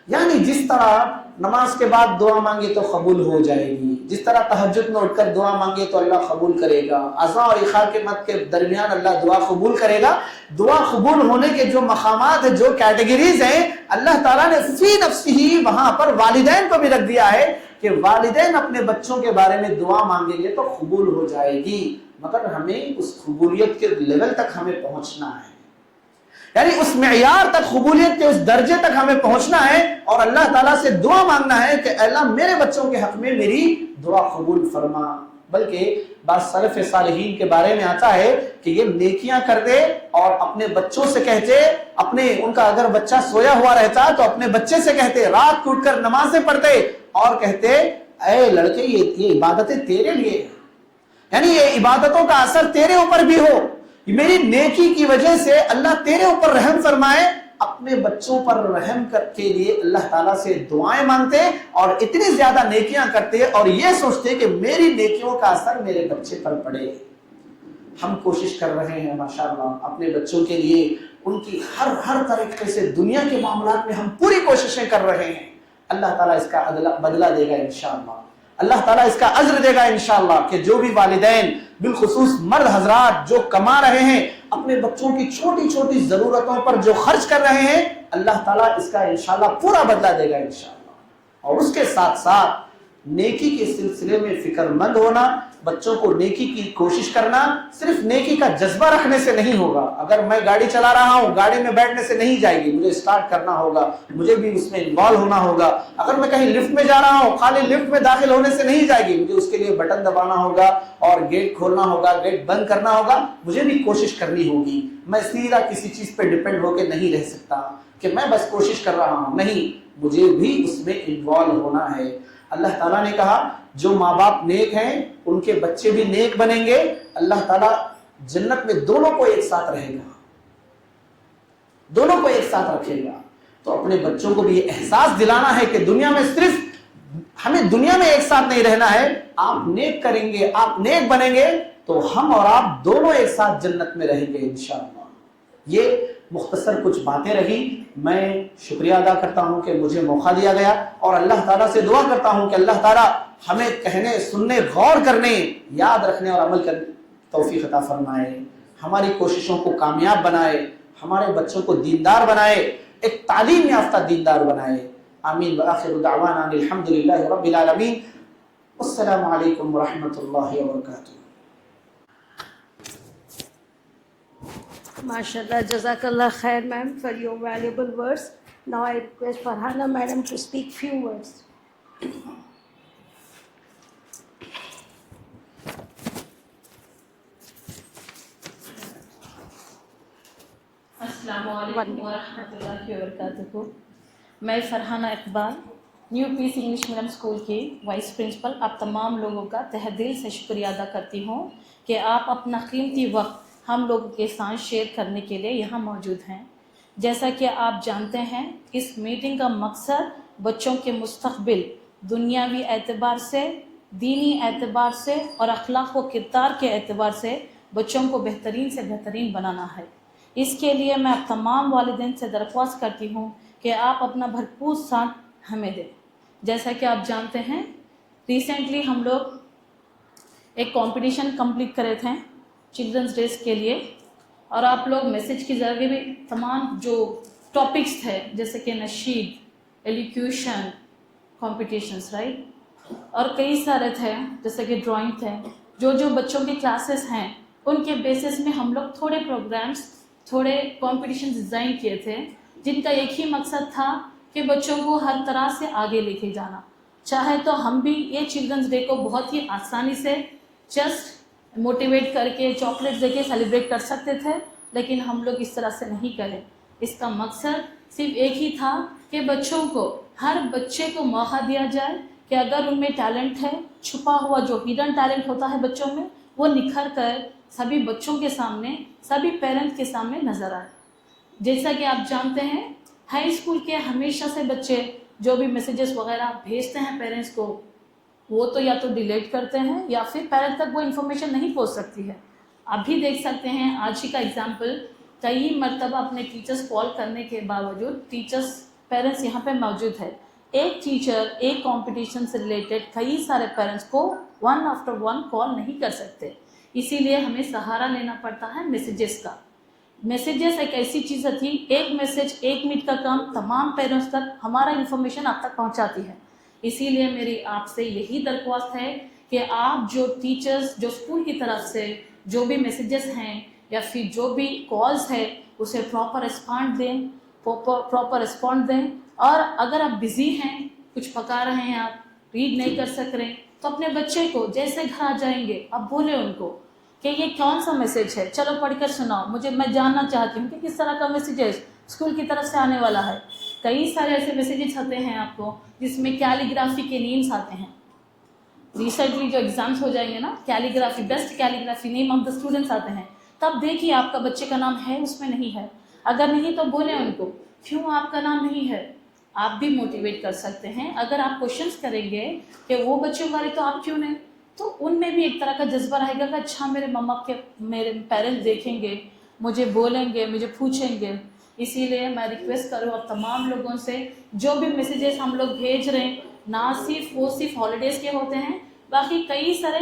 یعنی جس طرح نماز کے بعد دعا مانگے تو قبول ہو جائے گی، جس طرح تہجد میں اٹھ کر دعا مانگے تو اللہ قبول کرے گا، اذان اور اقامت کے درمیان اللہ دعا قبول کرے گا. دعا قبول ہونے کے جو مقامات ہیں، جو کیٹیگریز ہیں، اللہ تعالیٰ نے فی نفسہ ہی وہاں پر والدین کو بھی رکھ دیا ہے کہ والدین اپنے بچوں کے بارے میں دعا مانگیں گے تو قبول ہو جائے گی. مگر ہمیں اس قبولیت کے لیول تک ہمیں پہنچنا ہے، یعنی اس معیار تک، قبولیت کے اس درجے تک ہمیں پہنچنا ہے اور اللہ تعالیٰ سے دعا مانگنا ہے کہ اللہ میرے بچوں کے حق میں میری دعا قبول فرما. بلکہ بعض سلف صالحین کے بارے میں آتا ہے کہ یہ نیکیاں کرتے اور اپنے بچوں سے کہتے، ان کا اگر بچہ سویا ہوا رہتا تو اپنے بچے سے کہتے، رات کو اٹھ کر نمازیں پڑھتے اور کہتے اے لڑکے یہ عبادتیں تیرے لیے، یعنی یہ عبادتوں کا اثر تیرے اوپر بھی ہو، میری نیکی کی وجہ سے اللہ تیرے اوپر رحم فرمائے. اپنے بچوں پر رحم کے لیے اللہ تعالیٰ سے دعائیں مانگتے اور اتنی زیادہ نیکیاں کرتے اور یہ سوچتے کہ میری نیکیوں کا اثر میرے بچے پر پڑے. ہم کوشش کر رہے ہیں ماشاءاللہ اپنے بچوں کے لیے، ان کی ہر طریقے سے دنیا کے معاملات میں ہم پوری کوششیں کر رہے ہیں. اللہ تعالیٰ اس کا بدلہ دے گا انشاءاللہ، اللہ تعالیٰ اس کا اجر دے گا انشاءاللہ. کہ جو بھی والدین بالخصوص مرد حضرات جو کما رہے ہیں، اپنے بچوں کی چھوٹی چھوٹی ضرورتوں پر جو خرچ کر رہے ہیں، اللہ تعالیٰ اس کا انشاءاللہ پورا بدلہ دے گا انشاءاللہ. اور اس کے ساتھ ساتھ نیکی کے سلسلے میں فکر مند ہونا، بچوں کو نیکی کی کوشش کرنا. صرف نیکی کا جذبہ رکھنے سے نہیں ہوگا. اگر میں گاڑی چلا رہا ہوں، گاڑی میں بیٹھنے سے نہیں جائے گی، مجھے اسٹارٹ کرنا ہوگا، مجھے بھی اس میں انوالو ہونا ہوگا. اگر میں کہیں لفٹ میں جا رہا ہوں، خالی لفٹ میں داخل ہونے سے نہیں جائے گی، مجھے اس کے لیے بٹن دبانا ہوگا اور گیٹ کھولنا ہوگا، گیٹ بند کرنا ہوگا. مجھے بھی کوشش کرنی ہوگی. میں سیدھا کسی چیز پہ ڈپینڈ ہو کے نہیں رہ سکتا کہ میں بس کوشش کر رہا ہوں، نہیں، مجھے بھی اس میں انوالو ہونا ہے. اللہ تعالیٰ نے کہا جو ماں باپ نیک ہیں ان کے بچے بھی نیک بنیں گے. اللہ تعالیٰ جنت میں دونوں کو ایک ساتھ رہے گا، دونوں کو ایک ساتھ رکھے گا. تو اپنے بچوں کو بھی یہ احساس دلانا ہے کہ دنیا میں صرف ہمیں دنیا میں ایک ساتھ نہیں رہنا ہے. آپ نیک کریں گے، آپ نیک بنیں گے تو ہم اور آپ دونوں ایک ساتھ جنت میں رہیں گے انشاءاللہ. یہ مختصر کچھ باتیں رہی. میں شکریہ ادا کرتا ہوں کہ مجھے موقع دیا گیا اور اللہ تعالیٰ سے دعا کرتا ہوں کہ اللہ تعالیٰ ہمیں کہنے، سننے، غور کرنے، یاد رکھنے اور عمل کرنے توفیق عطا فرمائے. ہماری کوششوں کو کامیاب بنائے، ہمارے بچوں کو دیندار بنائے، ایک تعلیم یافتہ دیندار بنائے. آمین. وآخر دعوانا الحمدللہ رب العالمین. السلام علیکم ورحمۃ اللہ وبرکاتہ. MashaAllah, Jazakallah khair, ma'am, for your valuable words. Now I request Farhana madam to speak few words. السلام علیکم ورحمۃ اللہ وبرکاتہ. میں Farhana Iqbal, new peace English medium school کی وائس پرنسپل، آپ تمام لوگوں کا تہ دل سے شکریہ ادا کرتی ہوں کہ آپ اپنا قیمتی وقت ہم لوگوں کے ساتھ شیئر کرنے کے لیے یہاں موجود ہیں. جیسا کہ آپ جانتے ہیں اس میٹنگ کا مقصد بچوں کے مستقبل، दुनियावी एतबार से, दीनी एतबार से और अखलाक व किरदार के एतबार से बच्चों को बेहतरीन से बेहतरीन बनाना है। इसके लिए मैं अब तमाम वालिदैन से दरख्वास्त करती हूँ कि आप अपना भरपूर साथ हमें दें। जैसा कि आप जानते हैं, रिसेंटली हम लोग एक कंपटीशन कंप्लीट करे थे चिल्ड्रंस डेज के लिए, और आप लोग मैसेज के जरिए भी तमाम जो टॉपिक्स थे जैसे कि नशीद, एलिक्यूशन कॉम्पिटिशन्स, राइट, और कई सारे थे जैसे कि ड्राइंग थे, जो बच्चों के क्लासेस हैं उनके बेसिस में हम लोग थोड़े प्रोग्राम्स, थोड़े कॉम्पिटिशन डिज़ाइन किए थे जिनका एक ही मकसद था कि बच्चों को हर तरह से आगे लेके जाना। चाहे तो हम भी ये चिल्ड्रंस डे को बहुत ही आसानी से जस्ट मोटिवेट करके चॉकलेट देके सेलिब्रेट कर सकते थे, लेकिन हम लोग इस तरह से नहीं करें। इसका मकसद सिर्फ एक ही था कि बच्चों को, हर बच्चे को मौका दिया जाए कि अगर उनमें टैलेंट है, छुपा हुआ जो हिडन टैलेंट होता है बच्चों में, वो निखर कर सभी बच्चों के सामने, सभी पेरेंट्स के सामने नज़र आए। जैसा कि आप जानते हैं, हाई स्कूल के हमेशा से बच्चे जो भी मैसेजेस वगैरह भेजते हैं पेरेंट्स को, वो तो या तो डिलीट करते हैं या फिर पेरेंट्स तक वो इन्फॉर्मेशन नहीं पहुंच सकती है। आप भी देख सकते हैं आज ही का एग्जाम्पल, कई मरतबा अपने टीचर्स कॉल करने के बावजूद टीचर्स, पेरेंट्स यहाँ पे मौजूद है। एक टीचर एक कंपटीशन से रिलेटेड कई सारे पेरेंट्स को वन आफ्टर वन कॉल नहीं कर सकते, इसीलिए हमें सहारा लेना पड़ता है मैसेजेस का। मैसेजेस एक ऐसी चीज़ थी, एक मैसेज 1 मिनट का काम तमाम पेरेंट्स तक हमारा इन्फॉर्मेशन आप तक पहुंचाती है। इसीलिए मेरी आपसे यही दरख्वास्त है कि आप जो टीचर्स, जो स्कूल की तरफ से जो भी मैसेजेस हैं या फिर जो भी कॉल्स है, उसे प्रॉपर रिस्पॉन्ड दें। और अगर आप बिज़ी हैं, कुछ पका रहे हैं, आप रीड नहीं कर सक रहे, तो अपने बच्चे को जैसे घर आ जाएंगे आप बोले उनको कि ये कौन सा मैसेज है, चलो पढ़कर सुनाओ, मैं जानना चाहती हूँ कि किस तरह का मैसेज है स्कूल की तरफ से आने वाला है। कई सारे ऐसे मैसेजेस आते हैं आपको जिसमें कैलीग्राफी के नेम्स आते हैं। रिसेंटली जो एग्जाम्स हो जाएंगे ना, calligraphy, best calligraphy name of the students आते हैं, तब देखिए आपका बच्चे का नाम है उसमें, नहीं है। अगर नहीं तो बोले उनको क्यों आपका नाम नहीं है। आप भी मोटिवेट कर सकते हैं। अगर आप क्वेश्चंस करेंगे कि वो बच्चों वाले तो आप क्यों नहीं, तो उनमें भी एक तरह का जज्बा रहेगा कि अच्छा मेरे पेरेंट्स देखेंगे, मुझे बोलेंगे, मुझे पूछेंगे। इसीलिए मैं रिक्वेस्ट करूँ अब तमाम लोगों से, जो भी मैसेजेस हम लोग भेज रहे हैं, ना सिर्फ हॉलीडेज़ के होते हैं, बाकी कई सारे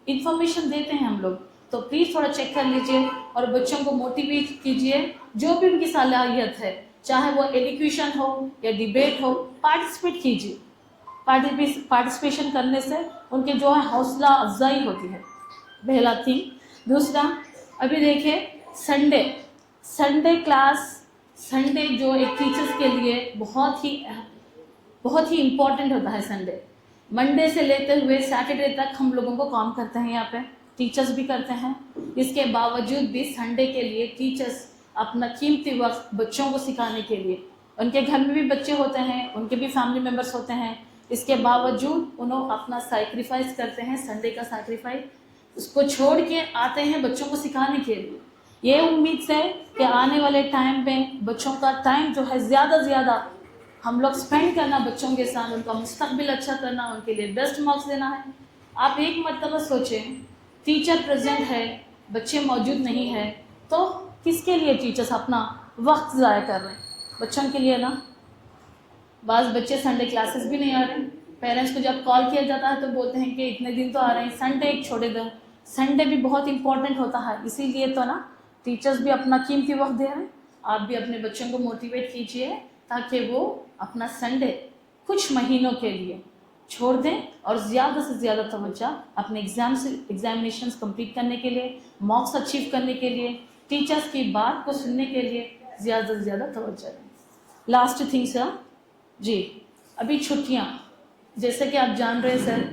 इन्फॉर्मेशन देते हैं हम लोग, तो प्लीज़ थोड़ा चेक कर लीजिए और बच्चों को मोटिवेट कीजिए। जो भी उनकी सलाहियत है, चाहे वो एलिक्यूशन हो या डिबेट हो, पार्टिसिपेट कीजिए। पार्टिसिपेशन करने से उनके जो है हौसला अफजाई होती है, पहला थिंग। दूसरा, अभी देखिए संडे क्लास, संडे जो एक टीचर्स के लिए बहुत ही इम्पोर्टेंट होता है। संडे, मंडे से लेते हुए सैटरडे तक हम लोगों को काम करते हैं, यहाँ पे टीचर्स भी करते हैं। इसके बावजूद भी संडे के लिए टीचर्स अपना कीमती वक्त बच्चों को सिखाने के लिए, उनके घर में भी बच्चे होते हैं, उनके भी फैमिली मेम्बर्स होते हैं, इसके बावजूद उन्होंने अपना सैक्रिफाइस करते हैं, संडे का सैक्रिफाइस, उसको छोड़ के आते हैं बच्चों को सिखाने के लिए। ये उम्मीद से कि आने वाले टाइम में बच्चों का टाइम जो है ज़्यादा से ज़्यादा हम लोग स्पेंड करना बच्चों के साथ, उनका मुस्तकबिल अच्छा करना, उनके लिए बेस्ट मार्क्स देना है। आप एक मरतबा सोचें, टीचर प्रेजेंट है, बच्चे मौजूद नहीं है, तो किसके लिए टीचर्स अपना वक्त ज़ाया कर रहे हैं? बच्चों के लिए ना। बाज़ बच्चे संडे क्लासेस भी नहीं आ रहे, पेरेंट्स को जब कॉल किया जाता है तो बोलते हैं कि इतने दिन तो आ रहे हैं, संडे एक छोड़े दिन। संडे भी बहुत इंपॉर्टेंट होता है, इसीलिए तो ना टीचर्स भी अपना कीमती वक्त दे रहे हैं। आप भी अपने बच्चों को मोटिवेट कीजिए ताकि वो अपना संडे कुछ महीनों के लिए छोड़ दें और ज़्यादा से ज़्यादा तवज्जो अपने एग्जामिनेशंस कंप्लीट करने के लिए, मार्क्स अचीव करने के लिए, टीचर्स की बात को सुनने के लिए ज़्यादा से ज़्यादा तवज्जो दें। लास्ट थिंग सर जी, अभी छुट्टियाँ, जैसे कि आप जान रहे सर,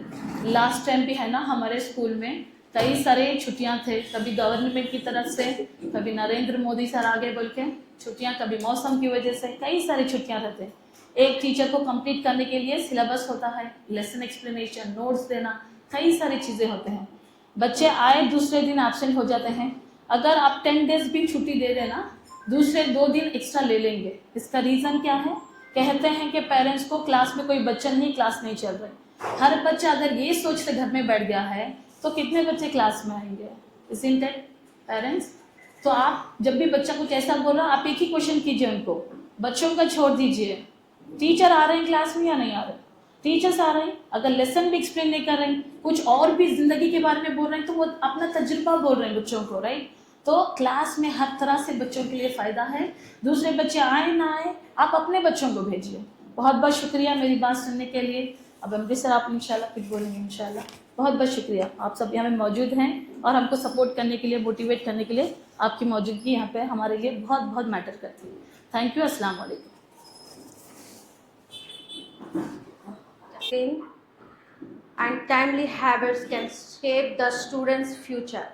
लास्ट टाइम भी है ना हमारे स्कूल में कई सारे छुट्टियां थे, कभी गवर्नमेंट की तरफ से, कभी नरेंद्र मोदी सर आगे बोल के छुट्टियां, कभी मौसम की वजह से, कई सारी छुट्टियां रहते हैं। एक टीचर को कंप्लीट करने के लिए सिलेबस होता है, लेसन एक्सप्लेनेशन, नोट्स देना, कई सारी चीज़ें होते हैं। बच्चे आए दूसरे दिन एब्सेंट हो जाते हैं। अगर आप 10 डेज भी छुट्टी दे देना, दूसरे 2 दिन एक्स्ट्रा ले लेंगे। इसका रीज़न क्या है? کہتے ہیں کہ پیرنٹس کو کلاس میں کوئی بچہ نہیں، کلاس نہیں چل رہی. ہر بچہ اگر یہ سوچ کے گھر میں بیٹھ گیا ہے تو کتنے بچے کلاس میں آئیں گے؟ isn't it parents? تو آپ جب بھی بچہ کچھ ایسا بول رہا آپ ایک ہی کوشچن کیجیے ان کو، بچوں کا چھوڑ دیجیے ٹیچر آ رہے ہیں کلاس میں یا نہیں آ رہے. ٹیچرس آ رہے ہیں، اگر لیسن بھی ایکسپلین نہیں کر رہے ہیں، کچھ اور بھی زندگی کے بارے میں بول رہے ہیں تو وہ اپنا تجربہ بول رہے ہیں بچوں کو، رائٹ. تو کلاس میں ہر طرح سے بچوں کے لیے فائدہ ہے. دوسرے بچے آئیں نہ آئیں، آپ اپنے بچوں کو بھیجیے. بہت بہت شکریہ میری بات سننے کے لیے. اب امری سر آپ انشاءاللہ کچھ بولیں گے انشاءاللہ. بہت بہت شکریہ، آپ سب یہاں میں موجود ہیں اور ہم کو سپورٹ کرنے کے لیے، موٹیویٹ کرنے کے لیے آپ کی موجودگی یہاں پہ ہمارے لیے بہت بہت میٹر کرتی ہے. Thank you. السلام علیکم. And timely habits can shape the student's future.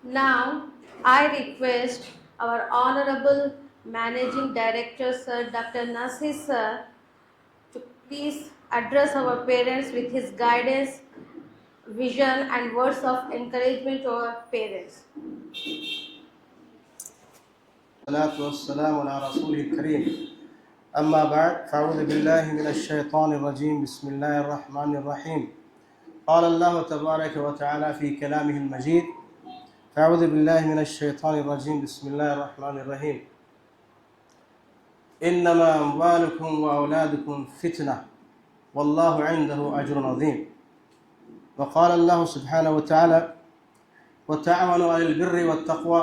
Now, I request our Honorable Managing Director, Sir Dr. Nasir Sir, to please address our parents with his guidance, vision, and words of encouragement to our parents. والصلاة والسلام على رسوله الكريم أما بعد فأعوذ بالله من الشيطان الرجيم بسم الله الرحمن الرحيم. قال الله تبارك وتعالى في كلامه المجيد فأعوذ بالله من الشيطان الرجيم بسم الله الرحمن الرحيم. إنما أموالكم وأولادكم فتنة والله عنده أجر عظيم. وقال الله سبحانه وتعالى وتعاونوا على البر والتقوى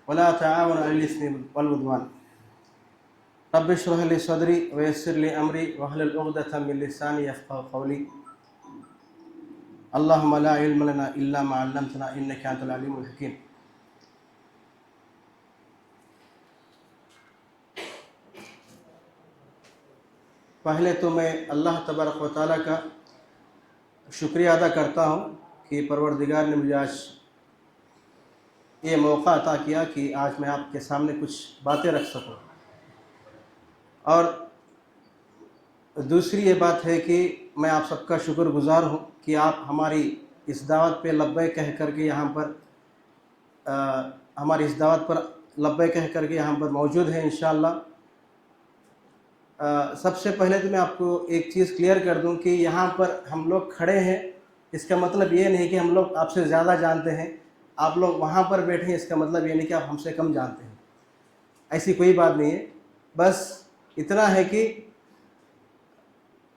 ولا تعاونوا على الإثم والعدوان. رب اشرح لي صدري ويسر لي أمري واحلل عقدة من لساني يفقهوا قولي. اللهم لا علم لنا إلا ما علمتنا إنك أنت العليم الحكيم. پہلے تو میں اللہ تبارک و تعالیٰ کا شکریہ ادا کرتا ہوں کہ پروردگار نے مجھے آج یہ موقع عطا کیا کہ آج میں آپ کے سامنے کچھ باتیں رکھ سکوں. اور دوسری یہ بات ہے کہ میں آپ سب کا شکر گزار ہوں کہ آپ ہماری اس دعوت پہ لبیک کہہ کر کے یہاں پر ہماری اس دعوت پر لبیک کہہ کر کے یہاں پر موجود ہیں انشاءاللہ. سب سے پہلے تو میں آپ کو ایک چیز کلیئر کر دوں کہ یہاں پر ہم لوگ کھڑے ہیں اس کا مطلب یہ نہیں کہ ہم لوگ آپ سے زیادہ جانتے ہیں. آپ لوگ وہاں پر بیٹھے ہیں اس کا مطلب یہ نہیں کہ آپ ہم سے کم جانتے ہیں. ایسی کوئی بات نہیں ہے. بس اتنا ہے کہ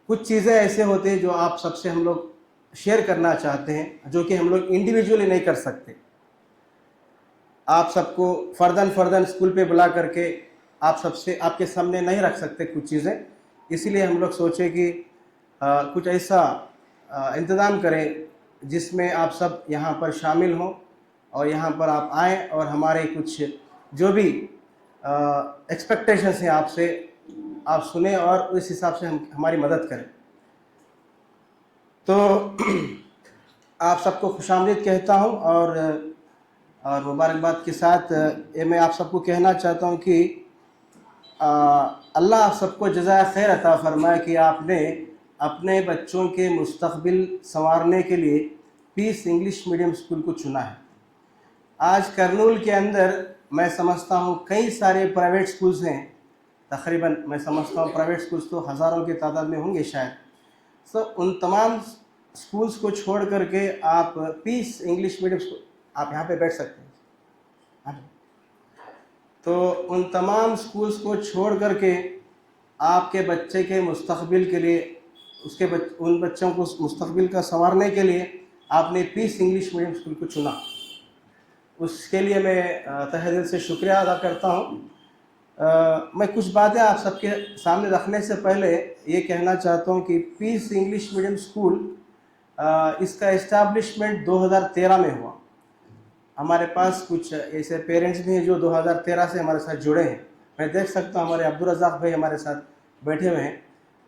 کچھ چیزیں ایسے ہوتے ہیں جو آپ سب سے ہم لوگ شیئر کرنا چاہتے ہیں جو کہ ہم لوگ انڈیویجولی نہیں کر سکتے. آپ سب کو فرداً اسکول پہ بلا کر کے آپ سب سے آپ کے سامنے نہیں رکھ سکتے کچھ چیزیں. اسی لیے ہم لوگ سوچے کہ کچھ ایسا انتظام کریں جس میں آپ سب یہاں پر شامل ہوں اور یہاں پر آپ آئیں اور ہمارے کچھ جو بھی ایکسپیکٹیشنس ہیں آپ سے آپ سنیں اور اس حساب سے ہماری مدد کریں. تو آپ سب کو خوش آمدید کہتا ہوں اور مبارکباد کے ساتھ یہ میں آپ سب کو کہنا چاہتا ہوں کہ اللہ آپ سب کو جزائے خیر عطا فرمائے کہ آپ نے اپنے بچوں کے مستقبل سنوارنے کے لیے پیس انگلش میڈیم اسکول کو چنا ہے. آج کرنول کے اندر میں سمجھتا ہوں کئی سارے پرائیویٹ سکولز ہیں، تقریباً میں سمجھتا ہوں پرائیویٹ سکولز تو ہزاروں کی تعداد میں ہوں گے شاید. ان تمام سکولز کو چھوڑ کر کے آپ پیس انگلش میڈیم اسکول آپ یہاں پہ بیٹھ سکتے ہیں. تو ان تمام سکولز کو چھوڑ کر کے آپ کے بچے کے مستقبل کے لیے ان بچوں کو مستقبل کا سنوارنے کے لیے آپ نے پیس انگلش میڈیم اسکول کو چنا. اس کے لیے میں تہہ دل سے شکریہ ادا کرتا ہوں. میں کچھ باتیں آپ سب کے سامنے رکھنے سے پہلے یہ کہنا چاہتا ہوں کہ پیس انگلش میڈیم اسکول اس کا اسٹیبلشمنٹ 2013 میں ہوا. ہمارے پاس کچھ ایسے پیرنٹس بھی ہیں جو 2013 سے ہمارے ساتھ جڑے ہیں. میں دیکھ سکتا ہوں ہمارے عبدالرزاق بھائی ہمارے ساتھ بیٹھے ہوئے ہیں.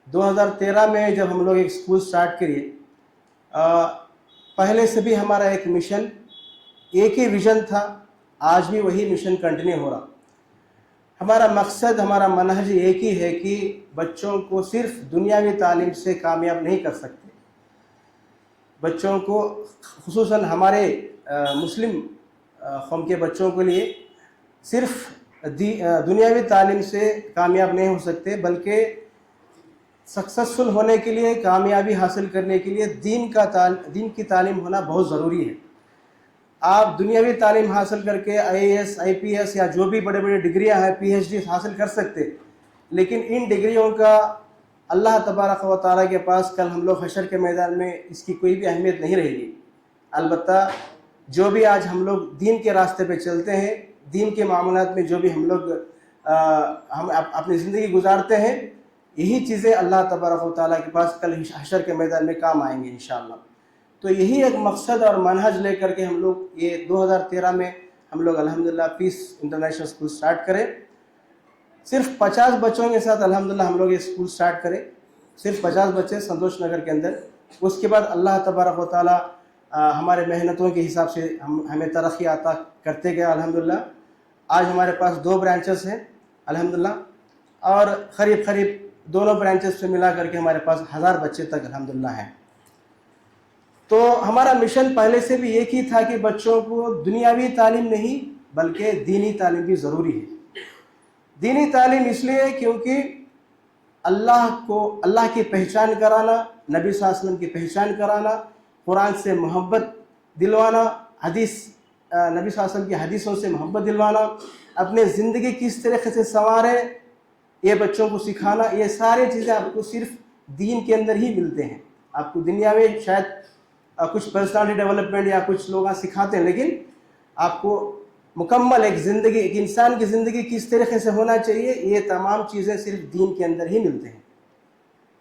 2013 میں جب ہم لوگ ایک اسکول سٹارٹ کریے پہلے سے بھی ہمارا ایک مشن ایک ہی ویژن تھا. آج بھی وہی مشن کنٹینیو ہو رہا. ہمارا مقصد ہمارا منہج ایک ہی ہے کہ بچوں کو صرف دنیاوی تعلیم سے کامیاب نہیں کر سکتے. بچوں کو خصوصاً ہمارے مسلم قوم کے بچوں کے لیے صرف दुनियावी तालीम से कामयाब नहीं हो सकते, बल्कि सक्सेसफुल होने के लिए, कामयाबी हासिल करने के लिए दीन की तालीम होना बहुत ज़रूरी है। आप दुनियावी तालीम हासिल करके IAS IPS या जो भी बड़े बड़े डिग्रियां हैं, PhD हासिल कर सकते, लेकिन इन डिग्रियों का अल्लाह तबारक व तआला के पास कल हम लोग हशर के मैदान में इसकी कोई भी अहमियत नहीं रहेगी। अलबत्ता जो भी आज हम लोग दीन के रास्ते पे चलते हैं, दीन के मामलात में जो भी हम लोग हम अपनी ज़िंदगी गुजारते हैं, यही चीज़ें अल्लाह तबारक व तआला के पास कल हशर के मैदान में काम आएंगे इंशाअल्लाह। तो यही एक मकसद और मनहज लेकर के हम लोग ये 2013 में हम लोग अल्हम्दुलिल्लाह पीस इंटरनेशनल स्कूल स्टार्ट करें। सिर्फ 50 बच्चों के साथ अल्हम्दुलिल्लाह हम लोग ये स्कूल स्टार्ट करें, सिर्फ 50 बच्चे संतोष नगर के अंदर। उसके बाद अल्लाह तबारक व तआला हमारे मेहनतों के हिसाब से हमें तरक्की अता करते गए अल्हम्दुलिल्लाह। आज हमारे पास 2 ब्रांचेस हैं अल्हम्दुलिल्लाह, और करीब दोनों ब्रांचेस से मिला करके हमारे पास 1000 बच्चे तक अल्हम्दुलिल्लाह हैं। तो हमारा मिशन पहले से भी एक ही था कि बच्चों को दुनियावी तालीम नहीं बल्कि दीनी तालीम भी ज़रूरी है। दीनी तालीम इसलिए क्योंकि अल्लाह की पहचान कराना, नबी सल्लल्लाहु अलैहि वसल्लम की पहचान कराना, कुरान से मोहब्बत दिलवाना, नबी सल्लल्लाहु अलैहि वसल्लम की हदीसों से मोहब्बत दिलवाना, अपने ज़िंदगी किस तरीके से संवारे ये बच्चों को सिखाना, ये सारी चीज़ें आपको सिर्फ दीन के अंदर ही मिलते हैं। आपको दुनिया में शायद कुछ पर्सनालिटी डेवलपमेंट या कुछ लोग सिखाते हैं, लेकिन आपको मुकम्मल एक ज़िंदगी, एक इंसान की ज़िंदगी किस तरीके से होना चाहिए, ये तमाम चीज़ें सिर्फ दीन के अंदर ही मिलते हैं।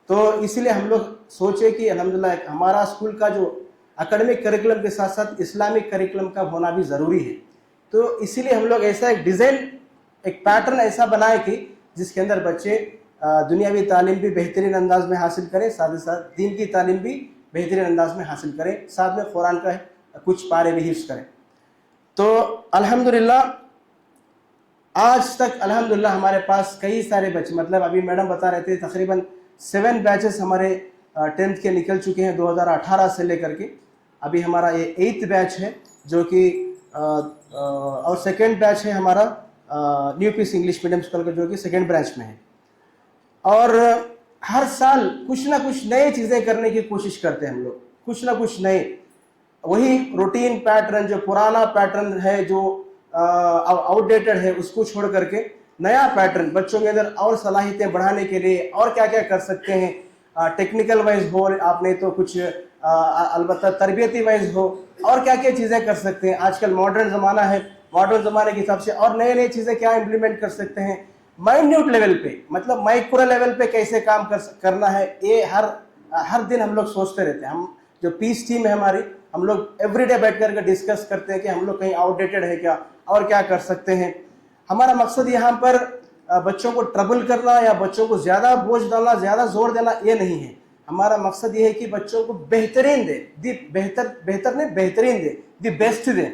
तो इसलिए हम लोग सोचे कि अल्हम्दुलिल्लाह हमारा स्कूल का जो एकेडमिक करिकुलम के साथ साथ इस्लामिक करिकुलम का होना भी ज़रूरी है। तो इसीलिए हम लोग ऐसा एक डिज़ाइन, एक पैटर्न ऐसा बनाए कि जिसके अंदर बच्चे दुनियावी तालीम भी बेहतरीन अंदाज में हासिल करें, साथ ही साथ दीन की तालीम भी बेहतरीन अंदाज में हासिल करें, साथ में कुरान का कुछ पारे भी हिफ्ज़ करें। तो अल्हम्दुलिल्लाह आज तक अल्हम्दुलिल्लाह हमारे पास कई सारे बच्चे, मतलब अभी मैडम बता रहे थे तकरीबन 7 बैचेस हमारे 10th के निकल चुके हैं 2018 से लेकर के। अभी हमारा ये 8th बैच है जो कि और 2nd बैच है हमारा new peace English medium school का, जो कि 2nd ब्रांच में है। और हर साल कुछ ना कुछ नई चीज़ें करने की कोशिश करते हैं हम लोग, कुछ ना कुछ नए, वही रूटीन पैटर्न, जो पुराना पैटर्न है, जो आउटडेटेड है, उसको छोड़ करके नया पैटर्न बच्चों के अंदर और सलाहियतें बढ़ाने के लिए और क्या क्या कर सकते हैं, टेक्निकल वाइज हो, आपने तो कुछ अलबत्ता तरबियती वाइज हो, और क्या क्या चीज़ें कर सकते हैं। आजकल मॉडर्न ज़माना है, मॉडर्न ज़माने के हिसाब से और नए नई चीज़ें क्या इम्प्लीमेंट कर सकते हैं, माइन्यूट लेवल पे, मतलब माइक्रो लेवल पे कैसे काम करना है, ये हर दिन हम लोग सोचते रहते हैं। हम जो पीस टीम है हमारी, हम लोग एवरीडे बैठ करके डिस्कस करते हैं कि हम लोग कहीं आउटडेटेड है क्या और क्या कर सकते हैं। हमारा मकसद यहाँ पर बच्चों को ट्रबल करना या बच्चों को ज़्यादा बोझ डालना, ज़्यादा जोर देना, ये नहीं है। हमारा मकसद ये है कि बच्चों को बेहतरीन दे, बेहतर नहीं बेहतरीन दे, दी बेस्ट दे,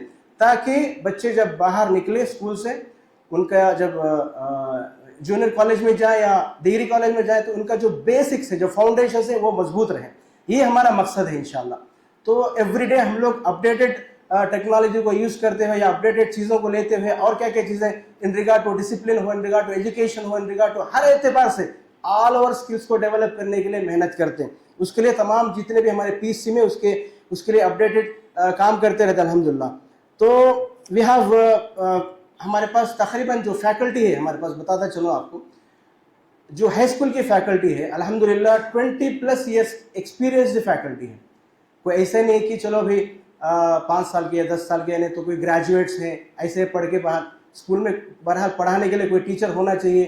ताकि बच्चे जब बाहर निकले स्कूल से, उनका जब जूनियर कॉलेज में जाए या डिग्री कॉलेज में जाए, तो उनका जो बेसिक्स है, जो फाउंडेशन है, वो मजबूत रहे। ये हमारा मकसद है इंशाल्लाह। तो एवरीडे हम लोग अपडेटेड टेक्नोलॉजी को यूज़ करते हुए या अपडेटेड चीज़ों को लेते हुए और क्या क्या चीज़ें इन रिगार्ड टू डिसिप्लिन हो, इन रिगार्ड टू एजुकेशन हो, इन रिगार्ड टू हर एतबार से ऑल ओवर स्किल्स को डेवलप करने के लिए मेहनत करते हैं। उसके लिए तमाम जितने भी हमारे पीसी में उसके लिए अपडेटेड काम करते रहते हैं अल्हम्दुलिल्लाह। तो वी हैव हमारे पास तकरीबन जो फैकल्टी है हमारे पास, बताता चलो आपको, जो हाई स्कूल की फैकल्टी है अल्हम्दुलिल्लाह 20+ ईयर्स एक्सपीरियंस्ड फैकल्टी है। कोई ऐसा नहीं कि चलो भाई 5 साल के या 10 साल के, नहीं तो कोई ग्रेजुएट्स हैं ऐसे पढ़ के बाहर स्कूल में बहरहाल पढ़ाने के लिए कोई टीचर होना चाहिए,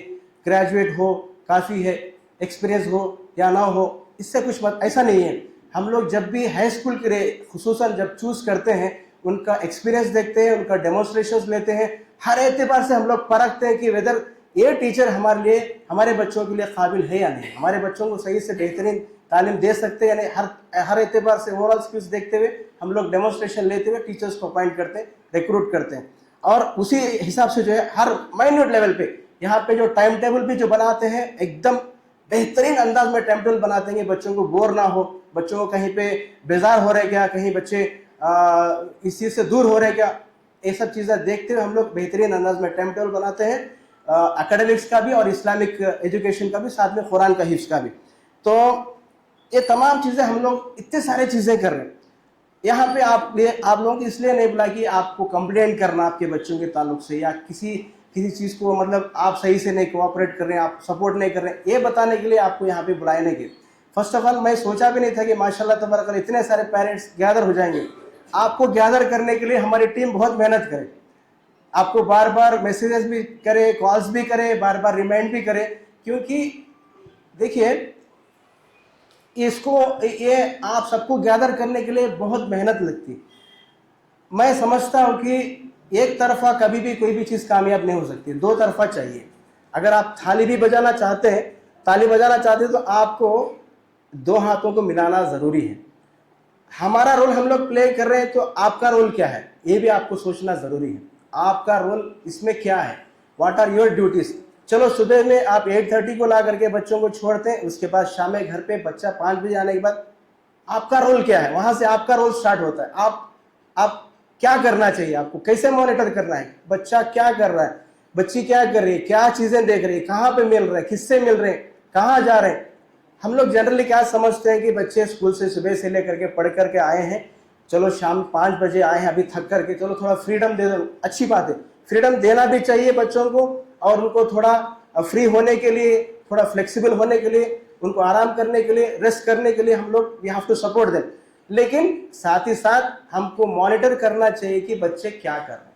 ग्रेजुएट हो काफ़ी है, एक्सपीरियंस हो या ना हो, इससे कुछ मत, ऐसा नहीं है। हम लोग जब भी हाई स्कूल के लिए खुसूसन जब चूज़ करते हैं, उनका एक्सपीरियंस देखते हैं, उनका डेमोन्स्ट्रेशंस लेते हैं, हर एतबार से हम लोग परखते हैं कि वेदर ये टीचर हमारे लिए, हमारे बच्चों के लिए काबिल है या नहीं, हमारे बच्चों को सही से बेहतरीन तालीम दे सकते हैं या नहीं। हर एतबार से ओवरऑल स्किल्स देखते हुए हम लोग डेमोन्स्ट्रेशन लेते हुए टीचर्स को अपॉइंट करते हैं, रिक्रूट करते हैं, और उसी हिसाब से जो है हर माइन्यूट लेवल पे यहाँ पे जो टाइम टेबल भी जो बनाते हैं, एकदम बेहतरीन अंदाज में टाइम टेबल बनाते हैं कि बच्चों को बोर ना हो, बच्चों को कहीं पे बेजार हो रहे क्या, कहीं बच्चे इस चीज़ से दूर हो रहे क्या, یہ سب چیزیں دیکھتے ہوئے ہم لوگ بہترین انداز میں ٹائم ٹیبل بناتے ہیں، اکیڈمکس کا بھی اور اسلامک ایجوکیشن کا بھی، ساتھ میں قرآن کا حفظ کا بھی. تو یہ تمام چیزیں ہم لوگ اتنے سارے چیزیں کر رہے ہیں. یہاں پہ آپ لوگوں کو اس لیے نہیں بلا کہ آپ کو کمپلین کرنا آپ کے بچوں کے تعلق سے، یا کسی چیز کو مطلب آپ صحیح سے نہیں کوآپریٹ کر رہے ہیں، آپ سپورٹ نہیں کر رہے ہیں، یہ بتانے کے لیے آپ کو یہاں پہ بلائے نہیں گئے. فرسٹ آف آل میں سوچا بھی نہیں تھا کہ ماشاءاللہ تبارک اللہ اتنے سارے پیرنٹس گیدر ہو جائیں گے. آپ کو گیدر کرنے کے لیے ہماری ٹیم بہت محنت کرے، آپ کو بار بار میسیجز بھی کرے، کالز بھی کرے، بار بار ریمائنڈ بھی کرے، کیونکہ دیکھیے یہ آپ سب کو گیدر کرنے کے لیے بہت محنت لگتی. میں سمجھتا ہوں کہ ایک طرفہ کبھی بھی کوئی بھی چیز کامیاب نہیں ہو سکتی، دو طرفہ چاہیے. اگر آپ تالی بھی بجانا چاہتے ہیں تو آپ کو دو ہاتھوں کو ملانا ضروری ہے. ہمارا رول ہم لوگ پلے کر رہے ہیں، تو آپ کا رول کیا ہے یہ بھی آپ کو سوچنا ضروری ہے. آپ کا رول اس میں کیا ہے، واٹ آر یور ڈیوٹیز. چلو صبح میں آپ 8:30 کو لا کر کے بچوں کو چھوڑتے ہیں، اس کے بعد شام میں گھر پہ بچہ 5 بجے آنے کے بعد آپ کا رول کیا ہے، وہاں سے آپ کا رول سٹارٹ ہوتا ہے. آپ کیا کرنا چاہیے، آپ کو کیسے مانیٹر کرنا ہے، بچہ کیا کر رہا ہے، بچی کیا کر رہی ہے، کیا چیزیں دیکھ رہی ہے، کہاں پہ مل رہے ہیں، کس سے مل رہے ہیں، کہاں جا رہے ہیں. ہم لوگ جنرلی کیا سمجھتے ہیں کہ بچے اسکول سے صبح سے لے کر کے پڑھ کر کے آئے ہیں، چلو شام 5 بجے آئے ہیں ابھی تھک کر کے، چلو تھوڑا فریڈم دے دو. اچھی بات ہے، فریڈم دینا بھی چاہیے بچوں کو، اور ان کو تھوڑا فری ہونے کے لیے، تھوڑا فلیکسیبل ہونے کے لیے، ان کو آرام کرنے کے لیے، ریسٹ کرنے کے لیے ہم لوگ وی ہیو ٹو سپورٹ دیں. لیکن ساتھ ہی ساتھ ہم کو مانیٹر کرنا چاہیے کہ بچے کیا کر رہے ہیں.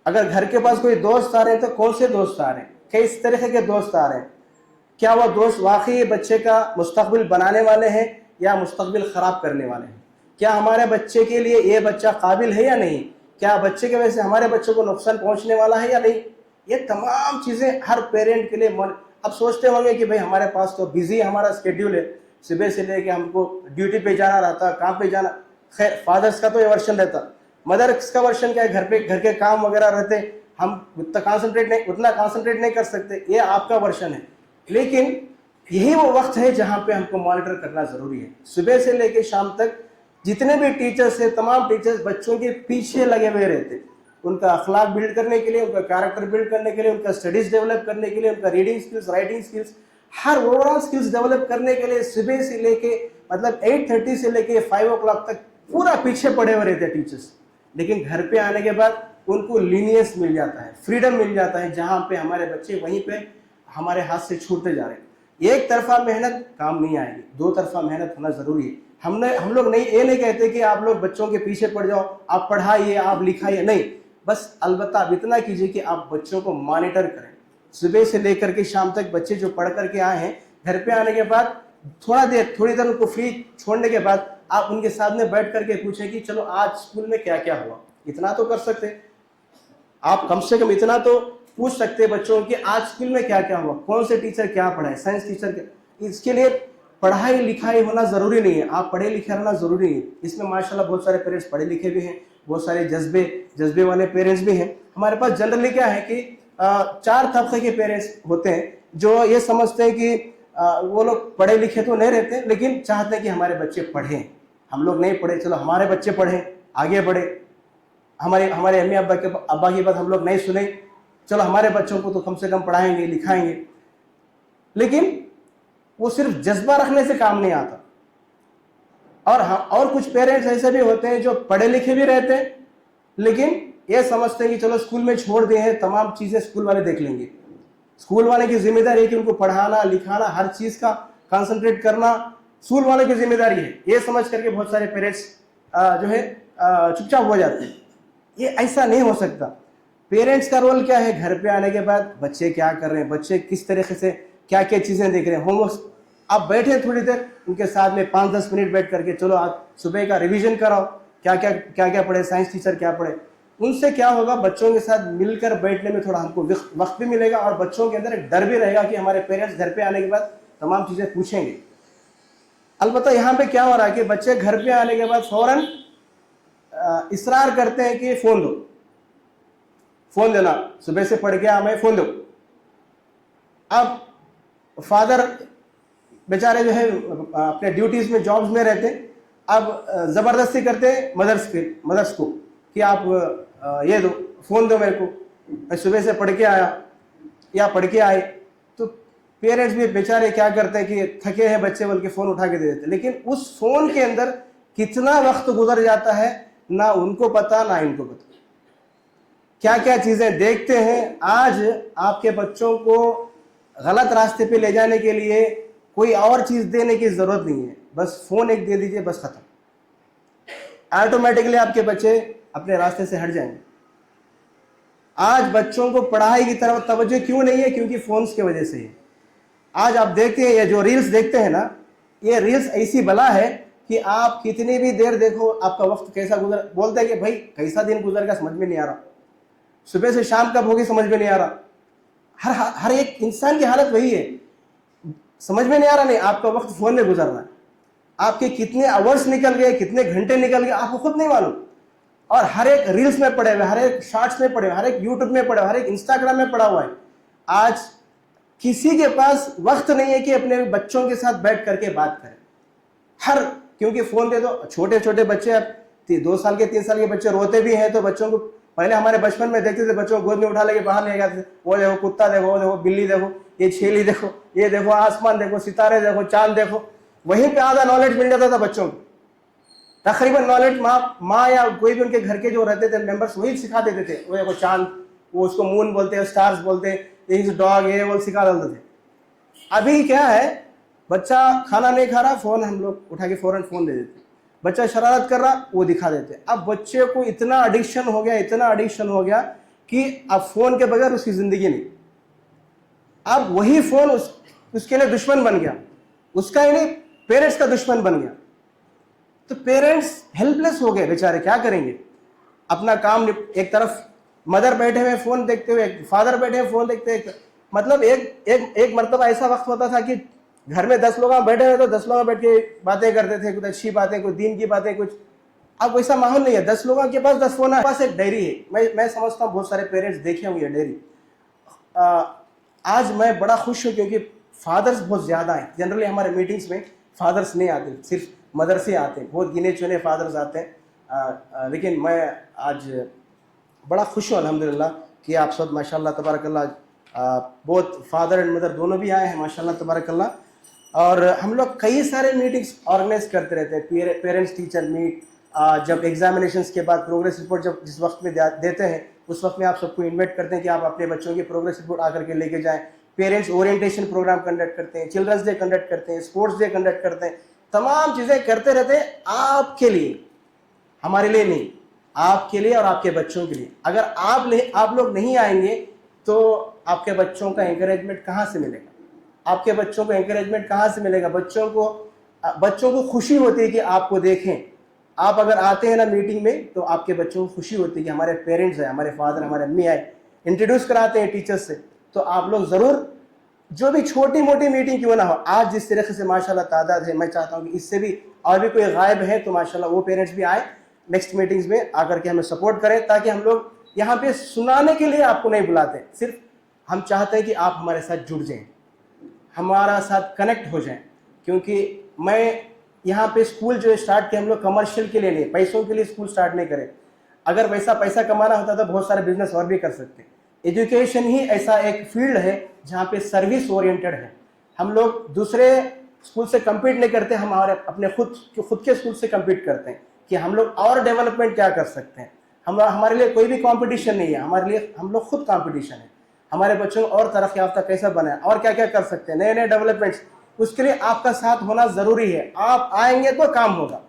اگر گھر کے پاس کوئی دوست آ رہے ہیں تو کون سے دوست آ رہے ہیں، کس طرح کے دوست آ رہے ہیں، کیا وہ دوست واقعی بچے کا مستقبل بنانے والے ہیں یا مستقبل خراب کرنے والے ہیں، کیا ہمارے بچے کے لیے یہ بچہ قابل ہے یا نہیں، کیا بچے کی وجہ سے ہمارے بچوں کو نقصان پہنچنے والا ہے یا نہیں. یہ تمام چیزیں ہر پیرنٹ کے لیے اب سوچتے ہوں گے کہ بھئی ہمارے پاس تو بیزی ہمارا اسکیڈیول ہے، صبح سے لے کے ہم کو ڈیوٹی پہ جانا رہتا، کام پہ جانا. خیر فادرس کا تو یہ ورشن رہتا، مدرس کا ورشن کیا ہے، گھر کے کام وغیرہ رہتے، ہم اتنا کانسنٹریٹ نہیں کر سکتے، یہ آپ کا ورشن ہے. لیکن یہی وہ وقت ہے جہاں پہ ہم کو مانیٹر کرنا ضروری ہے. صبح سے لے کے شام تک جتنے بھی ٹیچرز ہیں، تمام ٹیچرز بچوں کے پیچھے لگے ہوئے رہتے، ان کا اخلاق بلڈ کرنے کے لیے، ان کا کیریکٹر بلڈ کرنے کے لیے، ان کا اسٹڈیز ڈیولپ کرنے کے لیے، ان کا ریڈنگ سکلز، رائٹنگ سکلز، ہر اوورآل سکلز ڈیولپ کرنے کے لیے صبح سے لے کے مطلب 8:30 سے لے کے 5 o'clock تک پورا پیچھے پڑے ہوئے رہتے ٹیچرز. لیکن گھر پہ آنے کے بعد ان کو لینئنس مل جاتا ہے، فریڈم مل جاتا ہے، جہاں پہ ہمارے بچے وہیں پہ ہمارے ہاتھ سے چھوٹتے جا رہے ہیں. ایک طرفہ محنت کام نہیں آئے گی، دو طرفہ محنت ہونا ضروری ہے. ہم لوگ یہ نہیں کہتے کہ آپ لوگ بچوں کے پیچھے پڑ جاؤ، آپ پڑھائیے، آپ لکھائیے، نہیں. بس البتہ اب اتنا کیجیے کہ آپ بچوں کو مانیٹر کریں. صبح سے لے کر کے شام تک بچے جو پڑھ کر کے آئے ہیں، گھر پہ آنے کے بعد تھوڑی دیر ان کو فری چھوڑنے کے بعد آپ ان کے سامنے بیٹھ کر کے پوچھیں کہ چلو آج اسکول میں کیا کیا ہوا. اتنا تو کر سکتے آپ، کم سے کم اتنا تو پوچھ سکتے بچوں کہ آج اسکول میں کیا کیا ہوا، کون سے ٹیچر کیا پڑھائے، سائنس ٹیچر کیا. اس کے لیے پڑھائی لکھائی ہونا ضروری نہیں ہے، آپ پڑھے لکھے رہنا ضروری نہیں ہے. اس میں ماشاءاللہ بہت سارے پیرنٹس پڑھے لکھے بھی ہیں، بہت سارے جذبے والے پیرنٹس بھی ہیں. ہمارے پاس جنرلی کیا ہے کہ 4 طبقے کے پیرنٹس ہوتے ہیں جو یہ سمجھتے ہیں کہ وہ لوگ پڑھے لکھے تو نہیں رہتے لیکن چاہتے ہیں کہ ہمارے بچے پڑھیں. ہم لوگ نہیں پڑھے، چلو ہمارے بچے پڑھیں، آگے بڑھے. ہمارے امی ابا کی بات ہم لوگ نہیں سنیں، چلو ہمارے بچوں کو تو کم سے کم پڑھائیں گے، لکھائیں گے. لیکن وہ صرف جذبہ رکھنے سے کام نہیں آتا. اور کچھ پیرنٹس ایسے بھی ہوتے ہیں جو پڑھے لکھے بھی رہتے ہیں لیکن یہ سمجھتے ہیں کہ چلو اسکول میں چھوڑ دیے ہیں، تمام چیزیں اسکول والے دیکھ لیں گے. اسکول والے کی ذمہ داری ہے کہ ان کو پڑھانا لکھانا، ہر چیز کا کانسنٹریٹ کرنا اسکول والے کی ذمہ داری ہے. یہ سمجھ کر کے بہت سارے پیرنٹس جو ہے چپ چاپ ہو جاتے ہیں. یہ ایسا نہیں ہو سکتا. پیرنٹس کا رول کیا ہے، گھر پہ آنے کے بعد بچے کیا کر رہے ہیں، بچے کس طریقے سے کیا کیا چیزیں دیکھ رہے ہیں، ہوم ورک آپ بیٹھے تھوڑی دیر ان کے ساتھ میں 5-10 منٹ بیٹھ کر کے چلو آپ صبح کا ریویژن کراؤ، کیا پڑھے، سائنس ٹیچر کیا پڑھے. ان سے کیا ہوگا، بچوں کے ساتھ مل کر بیٹھنے میں تھوڑا ہم کو وقت بھی ملے گا اور بچوں کے اندر ایک ڈر بھی رہے گا کہ ہمارے پیرنٹس گھر پہ آنے کے بعد تمام چیزیں پوچھیں گے. البتہ یہاں پہ کیا ہو رہا ہے کہ بچے گھر پہ آنے کے بعد فوراً اصرار کرتے ہیں کہ فون دینا، صبح سے پڑھ کے ہمیں فون دو. اب فادر بیچارے جو ہے اپنے ڈیوٹیز میں جابز میں رہتے، اب زبردستی کرتے مدرس کو कि आप ये दो, फ़ोन दो मेरे को, मैं सुबह से पढ़ के आया या पढ़ के आए। तो पेरेंट्स भी बेचारे क्या करते हैं कि थके हैं बच्चे बोल के फ़ोन उठा के दे देते हैं, लेकिन उस फ़ोन के अंदर कितना वक्त गुजर जाता है ना उनको पता ना इनको पता, क्या क्या चीज़ें देखते हैं। आज आपके बच्चों को गलत रास्ते पे ले जाने के लिए कोई और चीज़ देने की ज़रूरत नहीं है, बस फ़ोन एक दे दीजिए, बस ख़त्म, ऑटोमेटिकली आपके बच्चे अपने रास्ते से हट जाएंगे। आज बच्चों को पढ़ाई की तरफ तवज्जो क्यों नहीं है? क्योंकि फ़ोन्स की वजह से है। आज आप देखते हैं ये जो रील्स देखते हैं ना, ये रील्स ऐसी बला है कि आप कितनी भी देर देखो आपका वक्त कैसा गुजर, बोलते हैं कि भाई कैसा दिन गुजर गया समझ में नहीं आ रहा, सुबह से शाम कब होगी समझ में नहीं आ रहा। हर एक इंसान की हालत वही है, समझ में नहीं आ रहा, नहीं आपका वक्त फ़ोन में गुजर रहा है। आपके कितने आवर्स निकल गए, कितने घंटे निकल गए आपको खुद नहीं मालूम, और हर एक रील्स में पड़े हुए, हर एक शॉर्ट्स में पड़े हुए, हर एक यूट्यूब में पड़े हुए, हर एक इंस्टाग्राम में पड़ा हुआ है। आज किसी के पास वक्त नहीं है कि अपने बच्चों के साथ बैठ करके बात करें। क्योंकि फ़ोन दे दो, छोटे छोटे बच्चे, अब 2 साल के 3 साल के बच्चे रोते भी हैं, तो बच्चों को पहले हमारे बचपन में देखते थे बच्चों को गोद में उठा लेके बाहर ले जाते थे, वो देखो कुत्ता देखो, वो देखो बिल्ली देखो, ये छेली देखो, ये देखो आसमान देखो, सितारे देखो, चांद देखो, वहीं पे आधा नॉलेज मिल जाता था बच्चों को। तकरीबन नॉलेज माँ या कोई भी उनके घर के जो रहते थे मेंबर्स वही सिखा देते थे, वो देखो चांद, वो उसको मून बोलते हैं, स्टार्स बोलते हैं, ये डॉग है, वो सिखा देते थे। अभी क्या है, बच्चा खाना नहीं खा रहा, फ़ोन हम लोग उठा के फ़ौरन फ़ोन दे देते, बच्चा शरारत कर रहा वो दिखा देते। अब बच्चे को इतना एडिक्शन हो गया कि अब फ़ोन के बगैर उसकी ज़िंदगी नहीं। अब वही फ़ोन उसके लिए दुश्मन बन गया, उसका ही नहीं पेरेंट्स का दुश्मन बन गया। तो पेरेंट्स हेल्पलेस हो गए बेचारे, क्या करेंगे? अपना काम एक तरफ मदर बैठे हुए फ़ोन देखते हुए, फादर बैठे हुए फ़ोन देखते हुए, मतलब एक मरतबा ऐसा वक्त होता था कि घर में 10 लोग बैठे हुए तो 10 लोग बैठ के बातें करते थे, कुछ अच्छी बातें, कुछ दीन की बातें, कुछ। अब वैसा माहौल नहीं है, 10 लोगों के पास 10 फोन है, पास एक डायरी है। मैं समझता हूँ बहुत सारे पेरेंट्स देखे होंगे डायरी। आज मैं बड़ा खुश हूँ क्योंकि फादर्स बहुत ज़्यादा हैं। जनरली हमारे मीटिंग्स में फादर्स नहीं आते, सिर्फ मदर्स ही आते हैं, बहुत गिने चुने फादर्स आते हैं। लेकिन मैं आज बड़ा खुश हूँ अल्हम्दुलिल्लाह कि आप सब माशाल्लाह तबारकल्लाह, बहुत फादर एंड मदर दोनों भी आए हैं माशाल्लाह तबारकल्लाह। और हम लोग कई सारे मीटिंग्स ऑर्गेनाइज करते रहते हैं, पेरेंट्स टीचर मीट, जब एग्जामिनेशंस के बाद प्रोग्रेस रिपोर्ट जब जिस वक्त में देते हैं उस वक्त में आप सबको इन्वाइट करते हैं कि आप अपने बच्चों की प्रोग्रेस रिपोर्ट आकर के लेके जाएं। पेरेंट्स ओरिएंटेशन प्रोग्राम कंडक्ट करते हैं, चिल्ड्रंस डे कंडक्ट करते हैं, स्पोर्ट्स डे कंडक्ट करते हैं, तमाम चीज़ें करते रहते हैं आपके लिए, हमारे लिए नहीं, आपके लिए और आपके बच्चों के लिए। अगर आप लोग नहीं आएंगे तो आपके बच्चों का एनकरेजमेंट कहाँ से मिलेगा? आपके बच्चों को एनकरेजमेंट कहाँ से मिलेगा? बच्चों को खुशी होती है कि आपको देखें। आप अगर आते हैं ना मीटिंग में तो आपके बच्चों को खुशी होती है कि हमारे पेरेंट्स हैं, हमारे फादर, हमारे अम्मी आए, इंट्रोड्यूस कराते हैं टीचर्स से। तो आप लोग ज़रूर, जो भी छोटी मोटी मीटिंग क्यों ना हो, आज जिस तरीके से माशाल्लाह तादाद है, मैं चाहता हूँ कि इससे भी और भी कोई गायब है तो माशाल्लाह वो पेरेंट्स भी आए नेक्स्ट मीटिंग्स में आकर के हमें सपोर्ट करें, ताकि हम लोग यहाँ पे सुनाने के लिए आपको नहीं बुलाते, सिर्फ हम चाहते हैं कि आप हमारे साथ जुड़ जाएं, हमारा साथ कनेक्ट हो जाएं। क्योंकि मैं यहाँ पे स्कूल जो स्टार्ट किया हम लोग कमर्शियल के लिए नहीं, पैसों के लिए स्कूल स्टार्ट नहीं करें। अगर वैसा पैसा कमाना होता तो बहुत सारे बिजनेस और भी कर सकते। एजुकेशन ही ऐसा एक फील्ड है जहाँ पे सर्विस ओरिएंटेड है। हम लोग दूसरे स्कूल से कम्पीट नहीं करते, हमारे अपने खुद के स्कूल से कम्पीट करते हैं कि हम लोग और डेवलपमेंट क्या कर सकते हैं। हमारे लिए कोई भी कंपटीशन नहीं है, हमारे लिए हम लोग खुद कंपटीशन है। हमारे बच्चों को और तरक्की याफ्ता कैसे बनाए और क्या क्या कर सकते हैं, नए नए डेवलपमेंट्स, उसके लिए आपका साथ होना ज़रूरी है। आप आएंगे तो काम होगा,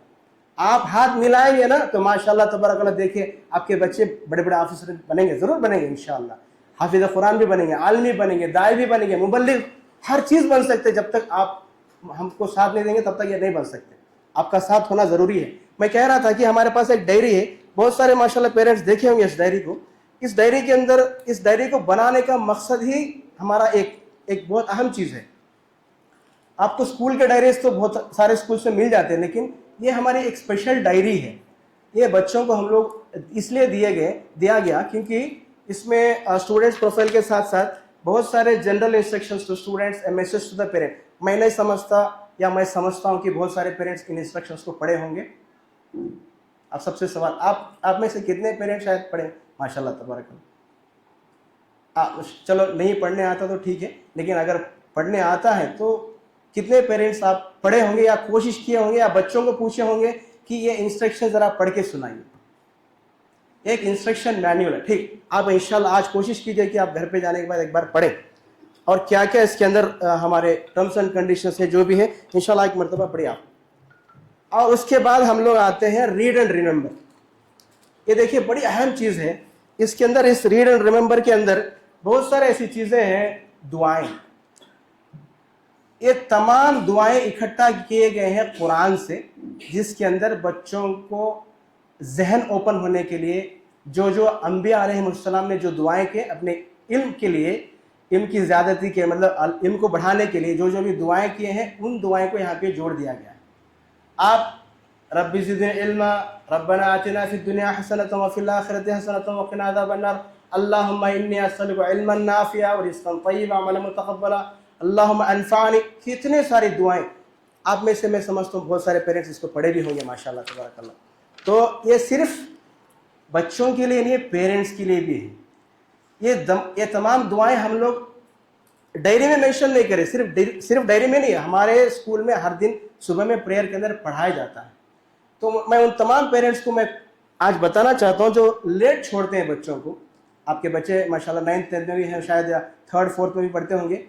आप हाथ मिलाएंगे ना तो माशाल्लाह तबारकल्लाह, देखिए आपके बच्चे बड़े बड़े ऑफिसर बनेंगे, ज़रूर बनेंगे इंशाअल्लाह, हाफिज़ कुरान भी बनेंगे, आलिम भी बनेंगे, दाई भी बनेंगे, मुबल्लिग, हर चीज़ बन सकते। जब तक आप हमको साथ नहीं देंगे तब तक ये नहीं बन सकते। आपका साथ होना ज़रूरी है। मैं कह रहा था कि हमारे पास एक डायरी है, बहुत सारे माशाल्लाह पेरेंट्स देखे होंगे इस डायरी को। इस डायरी के अंदर, इस डायरी को बनाने का मकसद ही हमारा एक बहुत अहम चीज़ है। आपको स्कूल के डायरीज तो बहुत सारे स्कूल से मिल जाते हैं, लेकिन ये हमारी एक स्पेशल डायरी है। ये बच्चों को हम लोग इसलिए दिया गया क्योंकि इसमें स्टूडेंट्स प्रोफाइल के साथ साथ बहुत सारे general instructions to students and message to the parent. मैं नहीं समझता, या मैं समझता हूँ कि बहुत सारे पेरेंट्स इन इंस्ट्रक्शंस को पढ़े होंगे। आप सबसे सवाल, आप में से कितने पेरेंट्स शायद पढ़े? माशाल्लाह तबारक अल्लाह। चलो नहीं पढ़ने आता तो ठीक है, लेकिन अगर पढ़ने आता है तो कितने पेरेंट्स आप पढ़े होंगे या कोशिश किए होंगे या बच्चों को पूछे होंगे कि ये इंस्ट्रक्शन ज़रा पढ़ के सुनाइए। एक इंस्ट्रक्शन मैनुअल है, ठीक। आप इंशाल्लाह आज कोशिश कीजिए कि आप घर पे जाने के बाद एक बार पढ़ें और क्या क्या इसके अंदर हमारे टर्म्स एंड कंडीशंस है जो भी है, इंशाल्लाह एक मरतबा पढ़िए आप। और उसके बाद हम लोग आते हैं रीड एंड रिमेंबर। ये देखिए बड़ी अहम चीज़ है इसके अंदर। इस रीड एंड रिमेंबर के अंदर बहुत सारे ऐसी चीज़ें हैं, दुआएं। ये तमाम दुआएं इकट्ठा किए गए हैं कुरान से, जिसके अंदर बच्चों को जहन ओपन होने के लिए जो जो अंबिया अलैहिमुस्सलाम ने जो दुआएं के अपने इल्म के लिए, इल्म की ज़्यादती के मतलब इल्म को बढ़ाने के लिए जो जो भी दुआएं किए हैं, उन दुआएं को यहाँ पे जोड़ दिया गया है। आप रब्बी ज़िदनी इल्मा, रब्बना आतिना फिद दुनिया हसनतन व फिल आखिरति हसनतन व क़िना अज़ाबन्नार, अल्लाहुम्मा इन्नी अस्अलुका इल्मन नाफ़िआ व रिज़्क़न तय्यिबा व अमलन मुतक़ब्बला, अल्लाहुम्मा अनफ़अनी। कितने सारी दुआएं आप में से मैं समझता हूँ बहुत सारे पेरेंट्स इसको पढ़े भी होंगे माशाल्लाह तबारक अल्लाह। तो ये सिर्फ बच्चों के लिए नहीं, पेरेंट्स के लिए भी है। ये तमाम दुआएं हम लोग डायरी में मेंशन नहीं करें, सिर्फ डायरी में नहीं, हमारे स्कूल में हर दिन सुबह में प्रेयर के अंदर पढ़ाया जाता है। तो मैं उन तमाम पेरेंट्स को मैं आज बताना चाहता हूँ जो लेट छोड़ते हैं बच्चों को। आपके बच्चे माशाल्लाह 9th 10th में भी हैं, शायद या 3rd 4th में भी पढ़ते होंगे।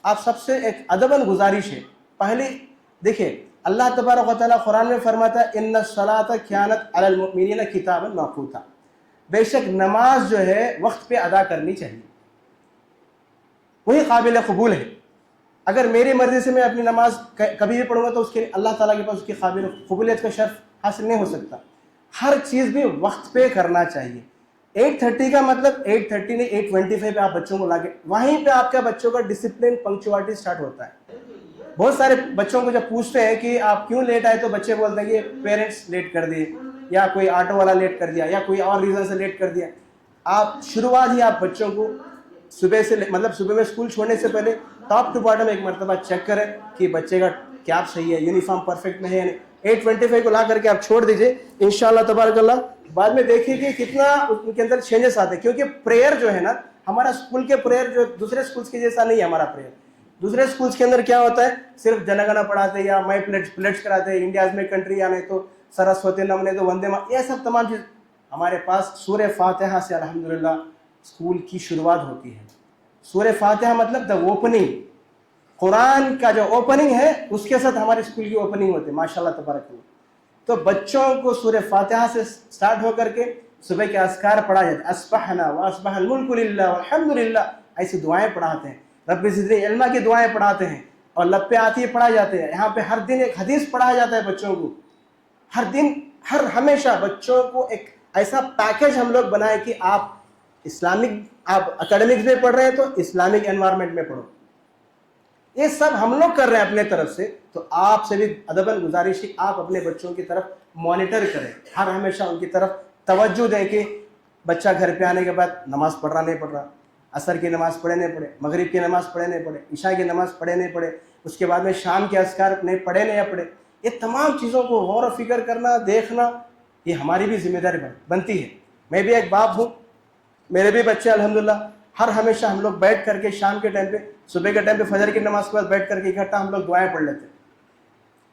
आप सबसे एक अदबन गुजारिश है, पहले देखिए अल्लाह तबारक व तआला कुरान में फरमाता है इन्ना सलाता कानत अलल मुमिनीना किताबन मौक़ूता। बेशक नमाज जो है वक्त पे अदा करनी चाहिए, वही काबिल कबूल है। अगर मेरी मर्जी से मैं अपनी नमाज कभी भी पढ़ूंगा तो उसके अल्लाह ताला के पास उसकी काबिल कबूलियत का शर्फ हासिल नहीं हो सकता। हर चीज़ भी वक्त पे करना चाहिए। 8:30 का मतलब 8:30 नहीं 8:25 पे आप बच्चों को लाके, वहीं पे आपका बच्चों का डिसिप्लिन पंक्चुअलिटी स्टार्ट होता है। बहुत सारे बच्चों को जब पूछते हैं कि आप क्यों लेट आए तो बच्चे बोलते हैं कि पेरेंट्स लेट कर दिए, या कोई ऑटो वाला लेट कर दिया, या कोई और रीज़न से लेट कर दिया। आप शुरुआत ही आप बच्चों को सुबह से मतलब सुबह में स्कूल छोड़ने से पहले टॉप टू बॉटम एक मरतबा चेक करें कि बच्चे का कैप सही है, यूनिफॉर्म परफेक्ट में है या नहीं। 8:25 को ला करके आप छोड़ दीजिए, इंशाल्लाह तबारक अल्लाह बाद में देखिए कि कितना उनके अंदर चेंजेस आते हैं। क्योंकि प्रेयर जो है ना, हमारा स्कूल के प्रेयर जो दूसरे स्कूल्स के जैसा नहीं है हमारा प्रेयर। दूसरे स्कूल्स के अंदर क्या होता है, सिर्फ जनगणना पढ़ाते हैं या मैं प्लेट्स कराते हैं, इंडियाज में कंट्री, या नहीं तो सरस्वती नम, नहीं तो वंदे मातरम, ये सब तमाम चीज़ हमारे पास सूरह फातिहा से अल्हम्दुलिल्लाह स्कूल की शुरुआत होती है। सूरह फातिहा मतलब द ओपनिंग, कुरान का जो ओपनिंग है उसके साथ हमारे स्कूल की ओपनिंग होती है माशाल्लाह तबारक अल्लाह। तो बच्चों को सूरह फातिहा से स्टार्ट होकर के सुबह के अस्कार पढ़ा जाता है, अस्बहना व अस्बहल मुल्कु लिल्लाह वल्हम्दुलिल्लाह, ऐसी दुआएं पढ़ाते हैं। रब्बी ज़िदनी इल्मा की दुआएं पढ़ाते हैं और लप्पे आती है पढ़ाए जाते हैं। यहाँ पे हर दिन एक हदीस पढ़ाया जाता है बच्चों को, हर दिन हर हमेशा बच्चों को एक ऐसा पैकेज हम लोग बनाए कि आप इस्लामिक, आप एकेडमिक्स में पढ़ रहे हैं तो इस्लामिक एनवायरनमेंट में पढ़ो। ये सब हम लोग कर रहे हैं अपने तरफ से। तो आपसे भी अदबन गुजारिश है आप अपने बच्चों की तरफ मॉनिटर करें, हर हमेशा उनकी तरफ तवज्जो दें कि बच्चा घर पे आने के बाद नमाज पढ़ रहा नहीं पढ़ रहा, असर की नमाज़ पढ़े नहीं पढ़े, मगरिब की नमाज़ पढ़े नहीं पढ़े, इशा की नमाज़ पढ़े नहीं पढ़े, उसके बाद में शाम के अस्कार नहीं पढ़े नहीं पढ़े। ये तमाम चीज़ों को गौर व फिक्र करना, देखना, ये हमारी भी जिम्मेदारी बनती है। मैं भी एक बाप हूँ, मेरे भी बच्चे अल्हम्दुलिल्लाह हर हमेशा हम लोग बैठ करके शाम के टाइम पे, सुबह के टाइम पे फजर की नमाज के बाद बैठ करके इकट्ठा हम लोग दुआएं पढ़ लेते हैं।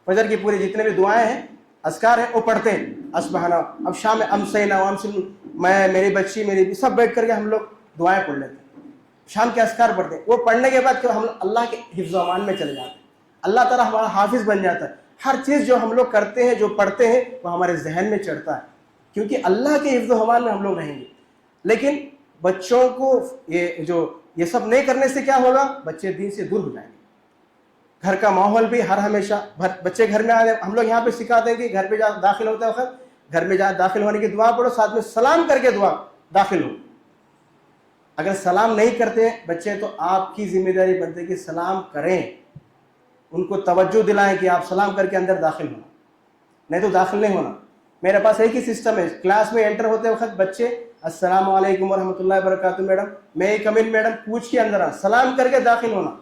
फजर की पूरी जितने भी दुआएं हैं, अस्कार हैं, वो पढ़ते हैं अस्बहना। अब शाम में अमसैना मैं, मेरी बच्ची, मेरी सब बैठ करके हम लोग दुआएं पढ़ लेते हैं, शाम के अस्कार पढ़ते हैं। वो पढ़ने के बाद हम अल्लाह के हिफ्ज़ व अमान में चले जाते हैं, अल्लाह ताला हमारा हाफिज़ बन जाता है। हर चीज़ जो हम लोग करते हैं, जो पढ़ते हैं, वो हमारे जहन में चढ़ता है, क्योंकि अल्लाह के हिफ्ज़ व अमान में हम लोग रहेंगे। लेकिन बच्चों को ये सब नहीं करने से क्या होगा, बच्चे दीन से दूर हो जाएंगे। घर का माहौल भी हर हमेशा बच्चे घर में आने, हम लोग यहाँ पे सिखाते हैं कि घर पे दाखिल होते वक्त घर में दाखिल होने की दुआ पढ़ो, साथ में सलाम करके दुआ दाखिल हो। अगर सलाम नहीं करते हैं बच्चे तो आपकी जिम्मेदारी बनती है कि सलाम करें, उनको तवज्जो दिलाएं कि आप सलाम करके अंदर दाखिल होना, नहीं तो दाखिल नहीं होना। मेरे पास एक ही सिस्टम है, क्लास में एंटर होते वक्त बच्चे अस्सलाम वालेकुम वरहमतुल्लाहि वबरकातुहू मैडम, मैं कम इन मैडम, पूछ के अंदर आ, सलाम करके दाखिल होना।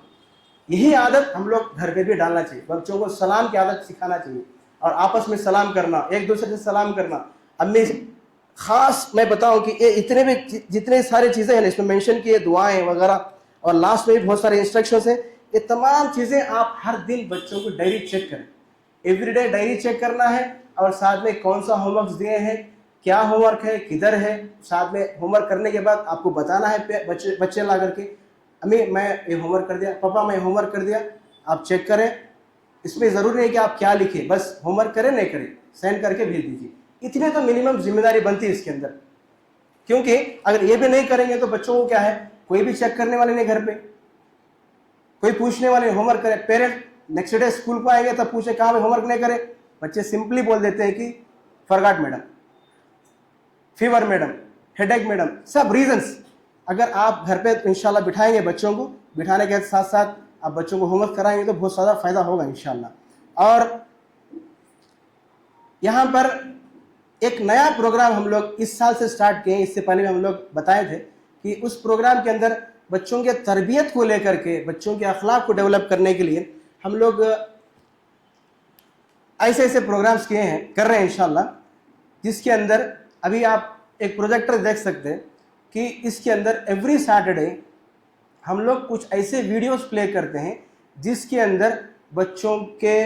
यही आदत हम लोग घर पे भी डालना चाहिए, बच्चों को सलाम की आदत सिखाना चाहिए और आपस में सलाम करना, एक दूसरे से सलाम करना। अम्मी ख़ास मैं बताऊं कि ये इतने भी जितने सारी चीज़ें हैं इसमें मेंशन किए, दुआएं वगैरह, और लास्ट में भी बहुत सारे इंस्ट्रक्शंस हैं। ये तमाम चीज़ें आप हर दिन बच्चों को डायरी चेक करें, एवरीडे डायरी चेक करना है, और साथ में कौन सा होमवर्क दिए हैं, क्या होमवर्क है, किधर है। साथ में होमवर्क करने के बाद आपको बताना है बच्चे ला करके, अम्मी मैं ये होमवर्क कर दिया, पापा मैं होमवर्क कर दिया, आप चेक करें। इसमें ज़रूरी नहीं कि आप क्या लिखें, बस होमवर्क करें नहीं करें सेंड करके भेज दीजिए। इतने तो मिनिमम जिम्मेदारी बनती है इसके अंदर, क्योंकि अगर ये भी नहीं करेंगे तो बच्चों को क्या है, कोई भी चेक करने वाले नहीं घर पे, कोई पूछने वाले होमवर्क करे। पेरेंट नेक्स्ट डे स्कूल को आएंगे तब पूछे कहाँ पे होमवर्क नहीं करे, बच्चे सिंपली बोल देते हैं कि forgot madam, fever madam, headache madam, सब रीजंस। अगर आप घर पे इंशाल्लाह बिठाएंगे बच्चों को, बिठाने के साथ साथ आप बच्चों को होमवर्क कराएंगे तो बहुत ज़्यादा फायदा होगा इंशाल्लाह। और यहाँ पर एक नया प्रोग्राम हम लोग इस साल से स्टार्ट किए हैं, इससे पहले भी हम लोग बताए थे कि उस प्रोग्राम के अंदर बच्चों के तरबियत को लेकर के, बच्चों के अखलाक को डेवलप करने के लिए हम लोग ऐसे ऐसे प्रोग्राम्स किए हैं, कर रहे हैं इंशाल्लाह, जिसके अंदर अभी आप एक प्रोजेक्टर देख सकते हैं कि इसके अंदर एवरी सैटरडे हम लोग कुछ ऐसे वीडियोस प्ले करते हैं जिसके अंदर बच्चों के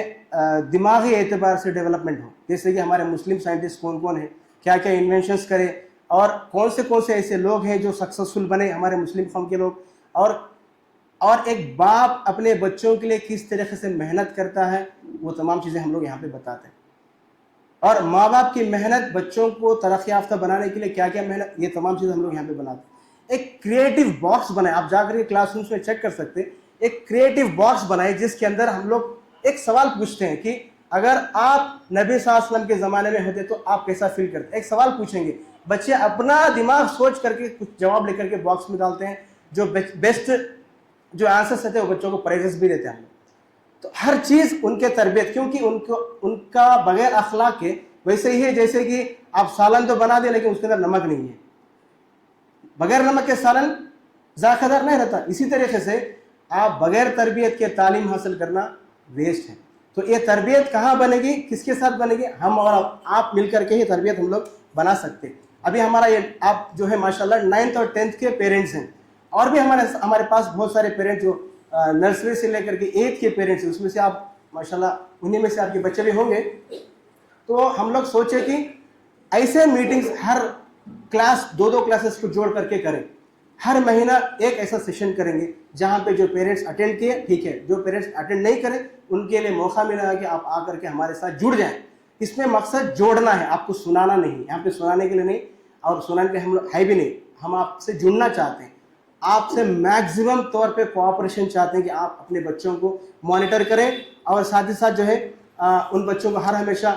दिमागी एतबार से डेवलपमेंट हो। जैसे कि हमारे मुस्लिम साइंटिस्ट कौन कौन है, क्या क्या इन्वेंशंस करे, और कौन से ऐसे लोग हैं जो सक्सेसफुल बने हमारे मुस्लिम कौम के लोग, और एक बाप अपने बच्चों के लिए किस तरीके से मेहनत करता है, वो तमाम चीज़ें हम लोग यहाँ पे बताते हैं। और माँ बाप की मेहनत बच्चों को तरक्की याफ्ता बनाने के लिए क्या क्या मेहनत, ये तमाम चीज़ें हम लोग यहाँ पे बनाते हैं। एक क्रिएटिव बॉक्स बनाए, आप जाकर के क्लासरूम्स में चेक कर सकते हैं, एक क्रिएटिव बॉक्स बनाए जिसके अंदर हम लोग एक सवाल पूछते हैं कि अगर आप नबी सल्लल्लाहु अलैहि वसल्लम के ज़माने में होते तो आप कैसा फील करते। एक सवाल पूछेंगे, बच्चे अपना दिमाग सोच करके कुछ जवाब लेकर के बॉक्स में डालते हैं, जो बेस्ट जो आंसर्स रहते हैं वो बच्चों को प्राइजेस भी देते हैं। तो हर चीज़ उनके तरबियत, क्योंकि उनका बगैर अखलाक के वैसे ही है जैसे कि आप सालन तो बना दें लेकिन उसके अंदर नमक नहीं है, बगैर नमक के सालन ज़ायक़ेदार नहीं रहता। इसी तरीके से आप बगैर तरबियत के तालीम हासिल करना वेस्ट है। तो ये तरबियत कहाँ बनेगी, किसके साथ बनेगी, हम और आप मिल करके ही तरबियत हम लोग बना सकते हैं। अभी हमारा ये आप जो है माशाल्लाह 9th और 10th के पेरेंट्स हैं, और भी हमारे पास बहुत सारे पेरेंट्स जो नर्सरी से लेकर के 8th के पेरेंट्स हैं, उसमें से आप माशाल्लाह उन्हीं में से आपके बच्चे भी होंगे। तो हम लोग सोचे कि ऐसे मीटिंग्स हर क्लास 2-2 क्लासेस को जोड़ करके करें। हर महीना एक ऐसा सेशन करेंगे जहाँ पे जो पेरेंट्स अटेंड किए ठीक है, जो पेरेंट्स अटेंड नहीं करें उनके लिए मौका मिलेगा कि आप आकर के हमारे साथ जुड़ जाएं। इसमें मकसद जोड़ना है, आपको सुनाना नहीं, यहाँ पे सुनाने के लिए नहीं, और सुनाने के हम लोग है भी नहीं, हम आपसे जुड़ना चाहते हैं, आपसे मैक्सिमम तौर पे कोऑपरेशन चाहते हैं कि आप अपने बच्चों को मॉनिटर करें, और साथ ही साथ जो है उन बच्चों को हर हमेशा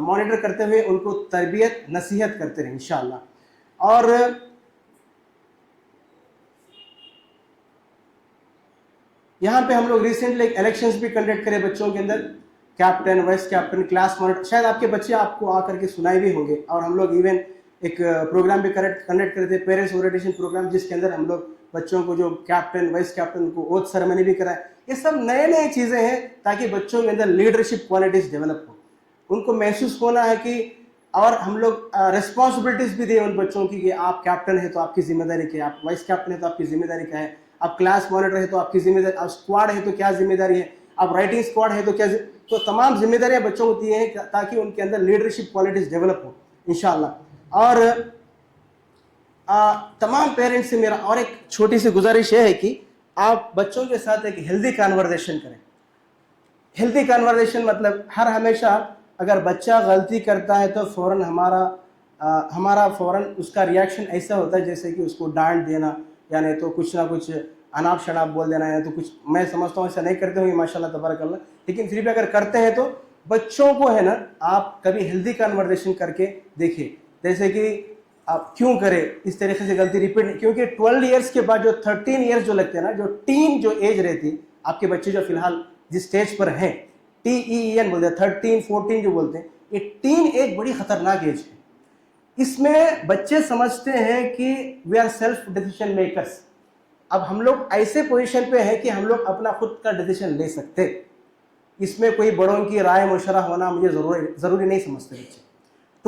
मॉनिटर करते हुए उनको तरबियत नसीहत करते रहें इंशाअल्लाह। और यहाँ पे हम लोग रिसेंटली इलेक्शंस भी कंडक्ट करे बच्चों के अंदर, captain, vice captain, class monitor, शायद आपके बच्चे आपको आकर के सुनाए भी होंगे। और हम लोग इवन एक प्रोग्राम भी कंडक्ट करे थे, पेरेंट्स ओरिएंटेशन प्रोग्राम, जिसके अंदर हम लोग बच्चों को जो कैप्टन, वाइस कैप्टन को ओथ सेरेमनी भी कराए। ये सब नए नए चीज़ें हैं ताकि बच्चों के अंदर लीडरशिप क्वालिटीज़ डेवलप हो, उनको महसूस होना है कि, और हम लोग रिस्पॉन्सिबिलिटीज़ भी दें उन बच्चों की कि आप कैप्टन है तो आपकी जिम्मेदारी क्या है, आप वाइस कैप्टन है तो आपकी जिम्मेदारी क्या है, आप क्लास मॉनिटर है तो आपकी जिम्मेदारी, आप स्क्वाड है तो क्या जिम्मेदारी है, आप राइटिंग स्क्वाड है तो क्या, तो तमाम जिम्मेदारियां बच्चों को दी हैं ताकि उनके अंदर लीडरशिप क्वालिटीज़ डेवलप हो इंशाअल्लाह। और तमाम पेरेंट्स से मेरा और एक छोटी सी गुजारिश ये है कि आप बच्चों के साथ एक हेल्दी कन्वर्सेशन करें। हेल्दी कन्वर्सेशन मतलब हर हमेशा अगर बच्चा गलती करता है तो फ़ौरन हमारा फ़ौरन उसका रिएक्शन ऐसा होता है जैसे कि उसको डांट देना, या नहीं तो कुछ ना कुछ अनाप शनाप बोल देना, या तो कुछ, मैं समझता हूँ ऐसा नहीं करते होंगे माशाल्लाह तबारकल्लाह, लेकिन फिर भी अगर करते हैं तो बच्चों को है ना आप कभी हेल्दी कन्वर्सेशन करके देखिए, जैसे कि आप क्यों करें इस तरीके से गलती रिपीट, क्योंकि 12 ईयर्स के बाद जो 13 ईयर्स जो लगते हैं ना, जो टीन जो एज रहती है, आपके बच्चे जो फिलहाल जिस स्टेज पर हैं, TEEN बोलते हैं, 13, 14 जो बोलते हैं, ये टीन एज बड़ी खतरनाक एज है। इसमें बच्चे समझते हैं कि we are self decision makers. अब हम लोग ऐसे पोजीशन पे हैं कि हम लोग अपना खुद का डिसीजन ले सकते, इसमें कोई बड़ों की राय मशवरा होना मुझे ज़रूरी नहीं समझते बच्चे।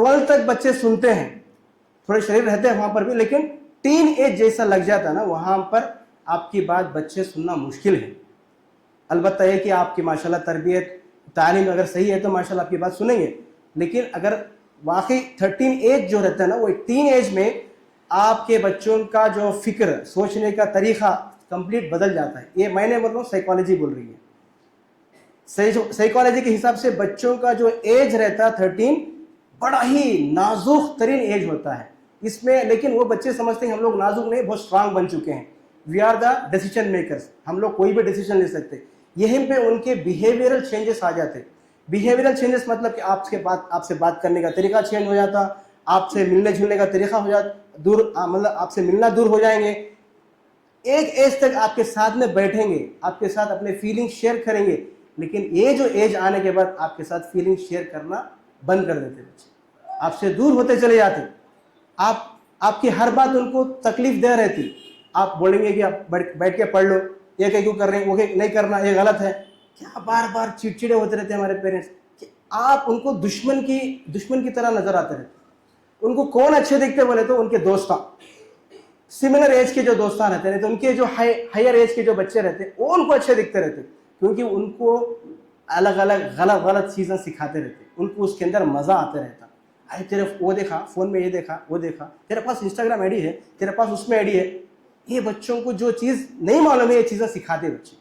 12 तक बच्चे सुनते हैं, थोड़े शरीर रहते हैं वहाँ पर भी, लेकिन टीन एज जैसा लग जाता है ना, वहाँ पर आपकी बात बच्चे सुनना मुश्किल है। अलबत्ता ये कि आपकी माशाल्लाह तरबियत तालीम अगर सही है तो माशाल्लाह आपकी बात सुनेंगे, लेकिन अगर वाकई 13 एज जो रहता है ना, वो टीन एज में आपके बच्चों का जो फिक्र सोचने का तरीक़ा कंप्लीट बदल जाता है। ये मैंने बोल रहा हूँ, साइकोलॉजी बोल रही है। साइकोलॉजी के हिसाब से बच्चों का जो एज रहता है 13, बड़ा ही नाजुक तरीन एज होता है इसमें, लेकिन वो बच्चे समझते हैं हम लोग नाजुक नहीं, बहुत स्ट्रांग बन चुके हैं, we are the decision makers, हम लोग कोई भी डिसीजन ले सकते। यहीं पे उनके बिहेवियरल चेंजेस आ जाते। बिहेवियरल चेंजेस मतलब कि आपसे बात करने का तरीका चेंज हो जाता, आपसे मिलने जुलने का तरीका हो जाता, मतलब आपसे मिलना दूर हो जाएंगे। एक एज तक आपके साथ में बैठेंगे, आपके साथ अपने फीलिंग शेयर करेंगे, लेकिन ये जो एज आने के बाद आपके साथ फीलिंग शेयर करना बंद कर देते बच्चे, आपसे दूर होते चले जाते। आपकी हर बात उनको तकलीफ दे रहती। आप बोलेंगे कि आप बैठ के पढ़ लो, ये क्यों कर रहे हैं, वो नहीं करना, ये गलत है, क्या बार बार चिड़चिड़े होते रहते हैं हमारे पेरेंट्स कि आप उनको दुश्मन की तरह नजर आते रहते। उनको कौन अच्छे दिखते बोले तो उनके दोस्तां, सिमिलर एज के जो दोस्तान रहते हैं, तो उनके जो हायर एज के जो बच्चे रहते हैं वो उनको अच्छे दिखते रहते, क्योंकि उनको अलग अलग गलत चीज़ें सिखाते रहते, उनको उसके अंदर मज़ा आते रहता। अरे तेरे वो देखा फ़ोन में, ये देखा वो देखा, तेरे पास इंस्टाग्राम आईडी है, तेरे पास उसमें आईडी है। ये बच्चों को जो चीज़ नहीं मालूम है ये चीज़ें सिखाते बच्चे।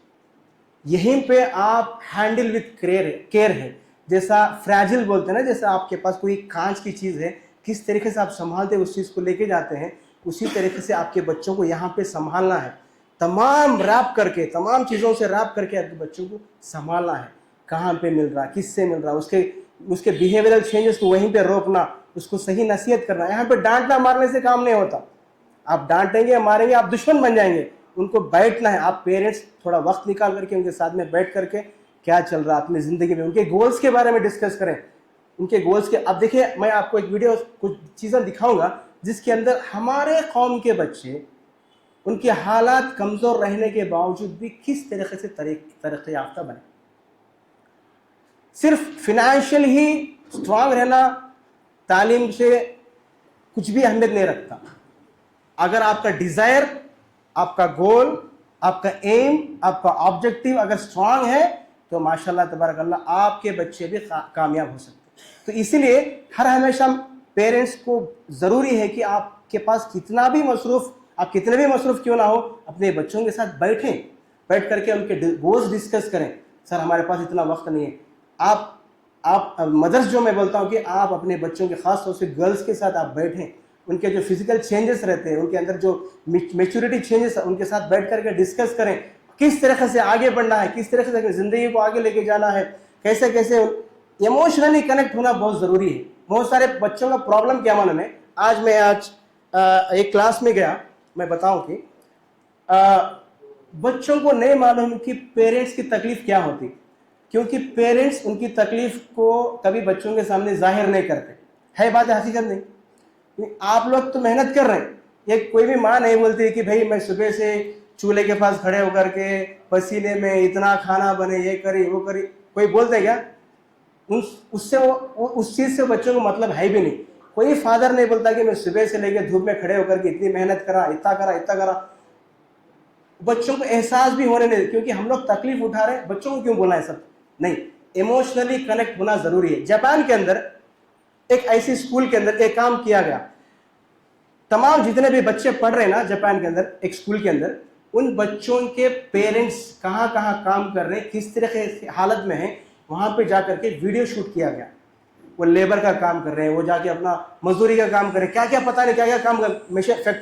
यहीं पे आप हैंडल विथ केयर है, जैसा फ्रैजिल बोलते हैं ना, जैसा आपके पास कोई कांच की चीज़ है, किस तरीके से आप संभालते उस चीज़ को लेके जाते हैं, उसी तरीके से आपके बच्चों को यहाँ पे संभालना है। तमाम रैप करके, तमाम चीज़ों से रैप करके आपके बच्चों को संभालना है। कहाँ पे मिल रहा, किससे मिल रहा, उसके बिहेवियरल चेंजेस को वहीं पे रोकना, उसको सही नसीहत करना। यहाँ पे डांटना मारने से काम नहीं होता। आप डांटेंगे मारेंगे आप दुश्मन बन जाएंगे। उनको बैठना है, आप पेरेंट्स थोड़ा वक्त निकाल करके उनके साथ में बैठ करके क्या चल रहा है अपनी ज़िंदगी में, उनके गोल्स के बारे में डिस्कस करें। उनके गोल्स के, अब देखिए मैं आपको एक वीडियो कुछ चीज़ें दिखाऊंगा जिसके अंदर हमारे कौम के बच्चे उनके हालात कमज़ोर रहने के बावजूद भी किस तरीके से तरक्की याफ्ता बने। सिर्फ फिनेंशियल ही स्ट्रांग रहना तालीम से कुछ भी अहमियत नहीं रखता। अगर आपका डिज़ायर, आपका गोल, आपका एम, आपका ऑब्जेक्टिव अगर स्ट्रांग है तो माशाल्लाह तबारक अल्लाह आपके बच्चे भी कामयाब हो सकते हैं। तो इसीलिए हर हमेशा पेरेंट्स को ज़रूरी है कि आपके पास कितना भी मसरूफ़, आप कितने भी मसरूफ़ क्यों ना हो, अपने बच्चों के साथ बैठ करके उनके गोल्स डिस्कस करें। सर हमारे पास इतना वक्त नहीं है। आप मदर्स जो मैं बोलता हूँ कि आप अपने बच्चों के ख़ास तौर से गर्ल्स के साथ आप बैठें, उनके जो फिजिकल चेंजेस रहते हैं, उनके अंदर जो मैच्योरिटी चेंजेस, उनके साथ बैठ करके डिस्कस करें किस तरह से आगे बढ़ना है, किस तरह से ज़िंदगी को आगे लेके जाना है, कैसे कैसे इमोशनली कनेक्ट होना बहुत ज़रूरी है। बहुत सारे बच्चों का प्रॉब्लम क्या मालूम है, आज एक क्लास में गया, मैं बताऊं कि बच्चों को नहीं मालूम कि पेरेंट्स की तकलीफ़ क्या होती, क्योंकि पेरेंट्स उनकी तकलीफ़ को कभी बच्चों के सामने जाहिर नहीं करते। है बात हकीकत नहीं। आप लोग तो मेहनत कर रहे हैं, ये कोई भी माँ नहीं बोलती कि भाई मैं सुबह से चूल्हे के पास खड़े होकर के पसीने में इतना खाना बने, ये करी वो करी, कोई बोलते क्या? उससे उस चीज़ से बच्चों को मतलब है भी नहीं। कोई फादर नहीं बोलता कि मैं सुबह से लेकर धूप में खड़े होकर के इतनी मेहनत करा, इतना करा। बच्चों को एहसास भी होने नहीं, क्योंकि हम लोग तकलीफ उठा रहे हैं, बच्चों को क्यों बोलना है सब? नहीं, इमोशनली कनेक्ट होना ज़रूरी है। जापान के अंदर एक ऐसी स्कूल के अंदर एक काम किया गया, तमाम जितने भी बच्चे पढ़ रहे हैं ना जापान के अंदर, एक स्कूल के अंदर, उन बच्चों के पेरेंट्स कहाँ काम कर रहे हैं, किस तरह की हालत में हैं, वहाँ पे जा करके वीडियो शूट किया गया। वो लेबर का काम कर रहे हैं, वो जाके अपना मजदूरी का काम कर रहे हैं, क्या पता नहीं क्या काम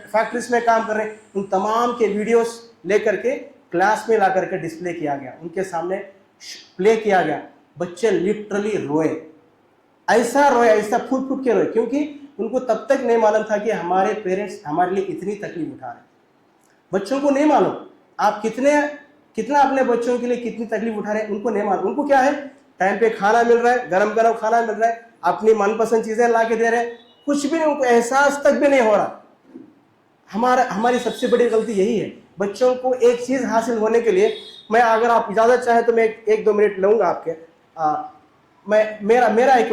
फैक्ट्रीज में काम कर रहे हैं। उन तमाम के वीडियोस लेकर के क्लास में ला करके डिस्प्ले किया गया, उनके सामने प्ले किया गया। बच्चे लिटरली रोए, ऐसा फूट के रोए, क्योंकि उनको तब तक नहीं मालूम था कि हमारे पेरेंट्स हमारे लिए इतनी तकलीफ उठा रहे हैं। बच्चों को नहीं मालूम आप कितना अपने बच्चों के लिए कितनी तकलीफ उठा रहे हैं, उनको नहीं मालूम। उनको क्या है, टाइम पे खाना मिल रहा है, गरम खाना मिल रहा है, अपनी मनपसंद चीज़ें ला के दे रहे हैं, कुछ भी नहीं, उनको एहसास तक भी नहीं हो रहा। हमारी सबसे बड़ी गलती यही है। बच्चों को एक चीज़ हासिल होने के लिए, मैं अगर आप इजाज़त चाहें तो मैं 1-2 मिनट लूँगा आपके। मेरा एक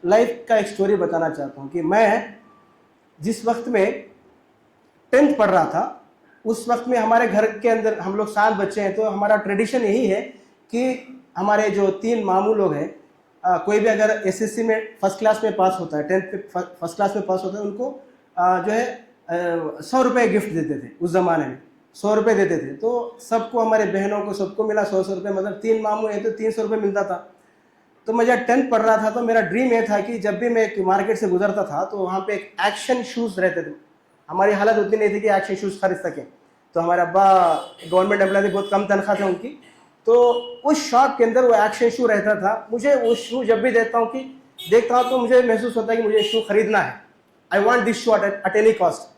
लाइफ का एक स्टोरी बताना चाहता हूँ कि मैं जिस वक्त में 10th पढ़ रहा था उस वक्त में हमारे घर के अंदर हम लोग 7 बच्चे हैं, तो हमारा ट्रेडिशन यही है कि हमारे जो 3 मामू लोग हैं, कोई भी अगर एसएससी में फर्स्ट क्लास में पास होता है, 10th में फर्स्ट क्लास में पास होता है, उनको जो है 100 रुपये गिफ्ट देते थे। उस ज़माने में 100 रुपये देते थे, तो सबको, हमारे बहनों को सबको मिला 100 रुपये, मतलब 3 मामू हैं तो 300 रुपये मिलता था। तो मैं जब 10th पढ़ रहा था तो मेरा ड्रीम ये था कि जब भी मैं एक मार्केट से गुजरता था तो वहाँ पे एक एक्शन शूज़ रहते थे। हमारी हालत उतनी नहीं थी कि एक्शन शूज़ खरीद सकें, तो हमारे अब्बा गवर्नमेंट एम्प्लॉय थे, बहुत कम तनख्वाह थे उनकी, तो उस शॉप के अंदर वो एक्शन शू रहता था। मुझे वो शू जब भी देखता हूँ तो मुझे महसूस होता है कि मुझे शू खरीदना है, I want this shoe at any cost.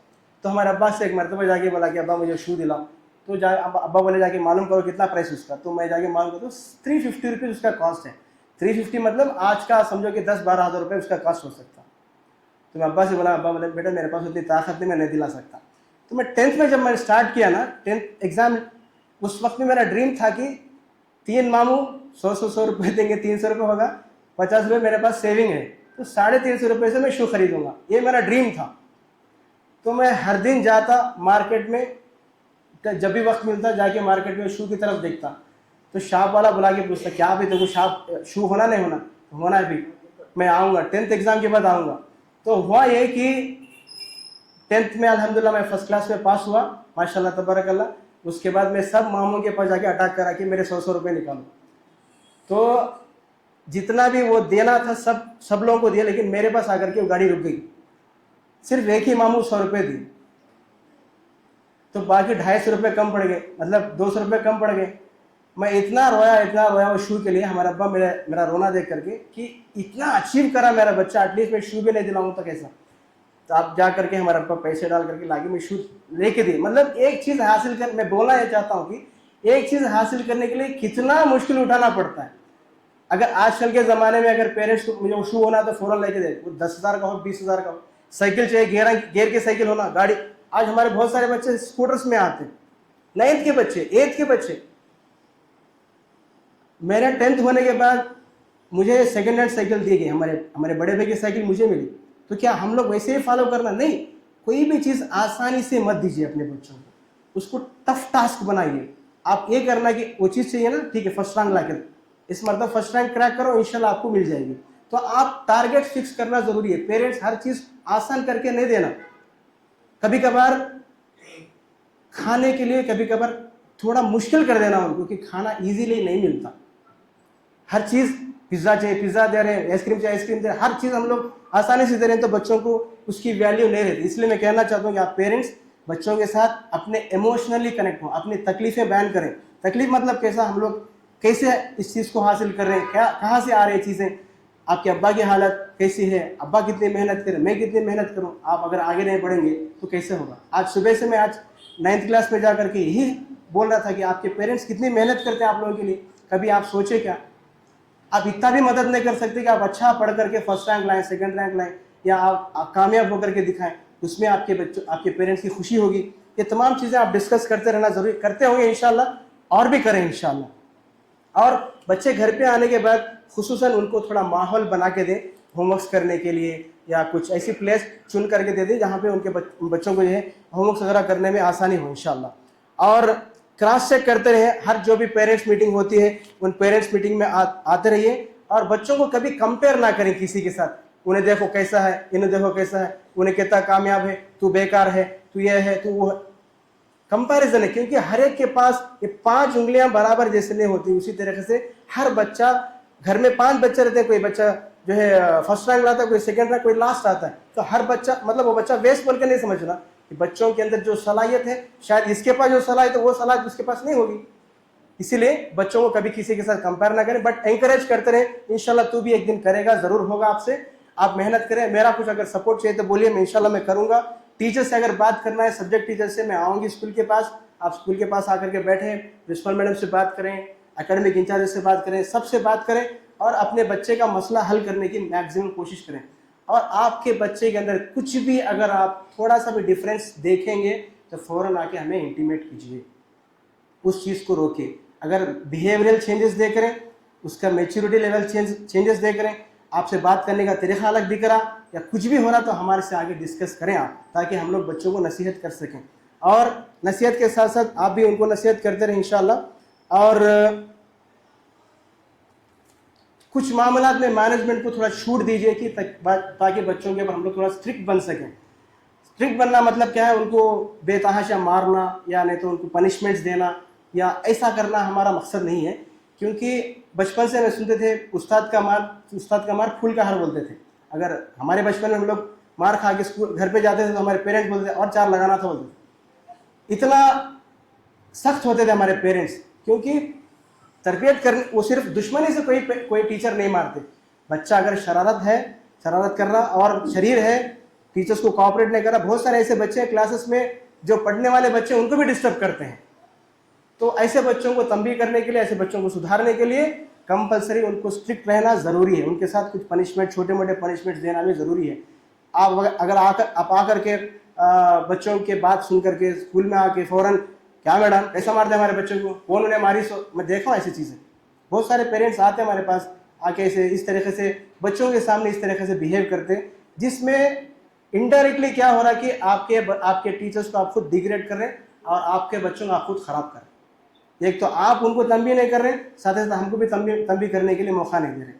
तो हमारे अब्बा से एक मरतबा जाके बोला कि अब्बा मुझे शू दिलाओ, तो अब्बा बोले जाके मालूम करो कितना प्राइस उसका। तो मैं जाके मालूम करो तो 350 रुपीज़ उसका कॉस्ट है। 350 मतलब आज का समझो कि 10-12 हज़ार रुपये उसका कॉस्ट हो सकता। तो मैं अब्बा से बोला, अब्बा बोले बेटा मेरे पास उतनी ताकत नहीं, मैं नहीं दिला सकता। तो मैं 10th में जब मैंने स्टार्ट किया ना, 10th एग्ज़ाम, उस वक्त में मेरा ड्रीम था कि 3 मामू 100 रुपये देंगे, 300 रुपये होगा, 50 रुपये मेरे पास सेविंग है, तो 350 रुपये से मैं शू खरीदूँगा, ये मेरा ड्रीम था। तो मैं हर दिन जाता मार्केट में, जब भी वक्त मिलता जाके मार्केट में शू की तरफ देखता, तो शॉप वाला बुला के पूछता क्या अभी तेरे को शू होना नहीं होना? होना है भी, मैं आऊँगा 10th एग्ज़ाम के बाद आऊँगा। तो हुआ ये कि 10th में अल्हम्दुलिल्लाह मैं फर्स्ट क्लास में पास हुआ, माशाल्लाह तबारकल्लाह। उसके बाद मैं सब मामों के पास जाके अटैक करा कि मेरे 100 रुपये निकालो। तो जितना भी वो देना था सब लोगों को दिया, लेकिन मेरे पास आकर के वो गाड़ी रुक गई। सिर्फ एक ही मामू 100 रुपये दिए, तो बाकी 250 रुपये कम पड़ गए, मतलब 200 रुपये कम पड़ गए। मैं इतना रोया वो शू के लिए। हमारा अब्बा मेरा रोना देख करके कि इतना अचीव करा मेरा बच्चा, एटलीस्ट मैं शू भी नहीं दिलाऊँ तो कैसा। तो आप जा करके हमारे अब्बा पैसे डाल करके लाके मैं शू लेके दी। मतलब एक चीज़ हासिल कर, मैं बोलना ये चाहता हूँ कि एक चीज़ हासिल करने के लिए कितना मुश्किल उठाना पड़ता है। अगर आजकल के ज़माने में अगर पेरेंट्स को मुझे शू होना तो फ़ौरन लेके दे, वो 10,000 का हो, 20,000 का हो। साइकिल चाहिए, गेयर के साइकिल होना, गाड़ी। आज हमारे बहुत सारे बच्चे स्कूटर्स में आते हैं, 9th के बच्चे, 8th के बच्चे। मेरा 10th होने के बाद मुझे सेकेंड हैंड साइकिल दी गई, हमारे बड़े भाई की साइकिल मुझे मिली। तो क्या हम लोग वैसे ही फॉलो करना? नहीं, कोई भी चीज़ आसानी से मत दीजिए अपने बच्चों को, उसको टफ टास्क बनाइए। आप ये करना कि वो चीज़ चाहिए ना, ठीक है फर्स्ट रैंक ला कर, इस मरतबा फर्स्ट रैंक क्रैक करो, इंशाल्लाह आपको मिल जाएगी। तो आप टारगेट फिक्स करना ज़रूरी है। पेरेंट्स हर चीज़ आसान करके नहीं देना। कभी कभार खाने के लिए कभी कभार थोड़ा मुश्किल कर देना उनको, कि खाना इजीली नहीं मिलता। हर चीज़ पिज़्ज़ा चाहिए, पिज़्ज़ा दे रहे हैं, आइसक्रीम चाहिए, आइसक्रीम दे रहे हैं, हर चीज़ हम लोग आसानी से दे रहे हैं, तो बच्चों को उसकी वैल्यू नहीं रहती। इसलिए मैं कहना चाहता हूँ कि आप पेरेंट्स बच्चों के साथ अपने इमोशनली कनेक्ट हो, अपनी तकलीफ़ें बयान करें। तकलीफ मतलब कैसा, हम लोग कैसे इस चीज़ को हासिल कर रहे हैं, क्या कहाँ से आ रही है चीज़ें, आपके अब्बा की हालत कैसी है, अब्बा कितनी मेहनत करें, मैं कितनी मेहनत करूँ। आप अगर आगे नहीं बढ़ेंगे तो कैसे होगा। आज सुबह से मैं आज 9th क्लास में जा करके यही बोल रहा था कि आपके पेरेंट्स कितनी मेहनत करते हैं आप लोगों के लिए। कभी आप सोचे क्या? आप इतना भी मदद नहीं कर सकते कि आप अच्छा पढ़ करके फर्स्ट रैंक लाएं, सेकंड रैंक लाएं, या आप कामयाब होकर के दिखाएं, उसमें आपके बच्चों, आपके पेरेंट्स की खुशी होगी। ये तमाम चीज़ें आप डिस्कस करते रहना ज़रूरी, करते होंगे इंशाल्लाह, और भी करें इंशाल्लाह। और बच्चे घर पे आने के बाद खुसूसन उनको थोड़ा माहौल बना के दें होमवर्क्स करने के लिए, या कुछ ऐसी प्लेस चुन करके दे दें जहाँ पे उनके बच्चों को जो है होमवर्क्स वगैरह करने में आसानी हो इंशाल्लाह। और क्रॉस चेक करते रहे, हर जो भी पेरेंट्स मीटिंग होती है उन पेरेंट्स मीटिंग में आते रहिए, और बच्चों को कभी कंपेयर ना करें किसी के साथ। उन्हें देखो कैसा है, इन्हें देखो कैसा है, उन्हें कितना कामयाब है, तू बेकार है, तू ये है, तू वो है। कंपैरिजन है, क्योंकि हर एक के पास ये 5 उंगलियां बराबर जैसे नहीं होती। उसी तरीके से हर बच्चा, घर में 5 बच्चे रहते हैं, कोई बच्चा जो है फर्स्ट रैंक लाता है, कोई सेकंड रैंक, कोई लास्ट आता है। तो हर बच्चा, मतलब वो बच्चा वेस्ट बोल के नहीं समझना कि बच्चों के अंदर जो सलाहियत है, शायद इसके पास जो सलाहियत है वो सलाहियत उसके पास नहीं होगी। इसीलिए बच्चों को कभी किसी के साथ कंपेयर ना करें, बट एंकरेज करते रहे। इंशाल्लाह तू भी एक दिन करेगा, ज़रूर होगा आपसे। आप मेहनत करें, मेरा कुछ अगर सपोर्ट चाहिए तो बोलिए, मैं इंशाल्लाह मैं करूँगा। टीचर से अगर बात करना है, सब्जेक्ट टीचर से, मैं आऊँगी स्कूल के पास, आप स्कूल के पास आकर के बैठें, प्रिंसिपल मैडम से बात करें, एकेडमिक इंचार्ज से बात करें, सबसे बात करें, और अपने बच्चे का मसला हल करने की मैक्सिमम कोशिश करें। और आपके बच्चे के अंदर कुछ भी अगर आप थोड़ा सा भी डिफरेंस देखेंगे तो फ़ौरन आके हमें इंटीमेट कीजिए, उस चीज़ को रोके। अगर बिहेवियरल चेंजेस देख रहे हैं, उसका मैच्योरिटी लेवल चेंजेस देख रहे हैं, آپ سے بات کرنے کا طریقہ الگ دکھ رہا یا کچھ بھی ہو رہا تو ہمارے سے آگے ڈسکس کریں آپ, تاکہ ہم لوگ بچوں کو نصیحت کر سکیں, اور نصیحت کے ساتھ ساتھ آپ بھی ان کو نصیحت کرتے رہیں انشاءاللہ. اور کچھ معاملات میں مینجمنٹ کو تھوڑا چھوٹ دیجیے کہ تاکہ بچوں کے اوپر ہم لوگ تھوڑا اسٹرکٹ بن سکیں. اسٹرکٹ بننا مطلب کیا ہے, ان کو بے تحاشا مارنا یا نہیں تو ان کو پنشمنٹس دینا یا ایسا کرنا ہمارا مقصد نہیں ہے. کیونکہ بچپن سے ہمیں سنتے تھے استاد کا مار پھول کا ہر بولتے تھے. اگر ہمارے بچپن میں ہم لوگ مار کھا کے گھر پہ جاتے تھے تو ہمارے پیرنٹس بولتے تھے اور 4 لگانا تھا بولتے تھے. اتنا سخت ہوتے تھے ہمارے پیرنٹس, کیونکہ تربیت کرنے وہ صرف دشمنی سے کوئی ٹیچر نہیں مارتے. بچہ اگر شرارت کر رہا اور شریر ہے, ٹیچرس کو کوآپریٹ نہیں کر رہا, بہت سارے ایسے بچے ہیں کلاسز میں جو پڑھنے والے بچے ان کو بھی ڈسٹرب کرتے ہیں. تو ایسے بچوں کو تنبیہ کرنے کے لیے, ایسے بچوں کو سدھارنے کے لیے کمپلسری ان کو اسٹرکٹ رہنا ضروری ہے. ان کے ساتھ کچھ پنشمنٹ, چھوٹے موٹے پنشمنٹ دینا بھی ضروری ہے. آپ اگر آ کر کے بچوں کے بات سن کر کے اسکول میں آ کے فوراً کیا میڈم ایسا مارتے ہمارے بچوں کو, کون انہیں ماری, میں دیکھا ہوں ایسی چیزیں. بہت سارے پیرنٹس آتے ہیں ہمارے پاس آ کے اس طریقے سے بچوں کے سامنے اس طریقے سے بیہیو کرتے, جس میں انڈائریکٹلی کیا ہو رہا ہے کہ آپ کے ٹیچرس کو آپ خود ڈیگریڈ کر رہے ہیں اور آپ کے بچوں کو آپ خود خراب کر رہے ہیں. ایک تو آپ ان کو تنبیہ نہیں کر رہے, ساتھ ساتھ ہم کو بھی تنبیہ کرنے کے لیے موقع نہیں دے رہے.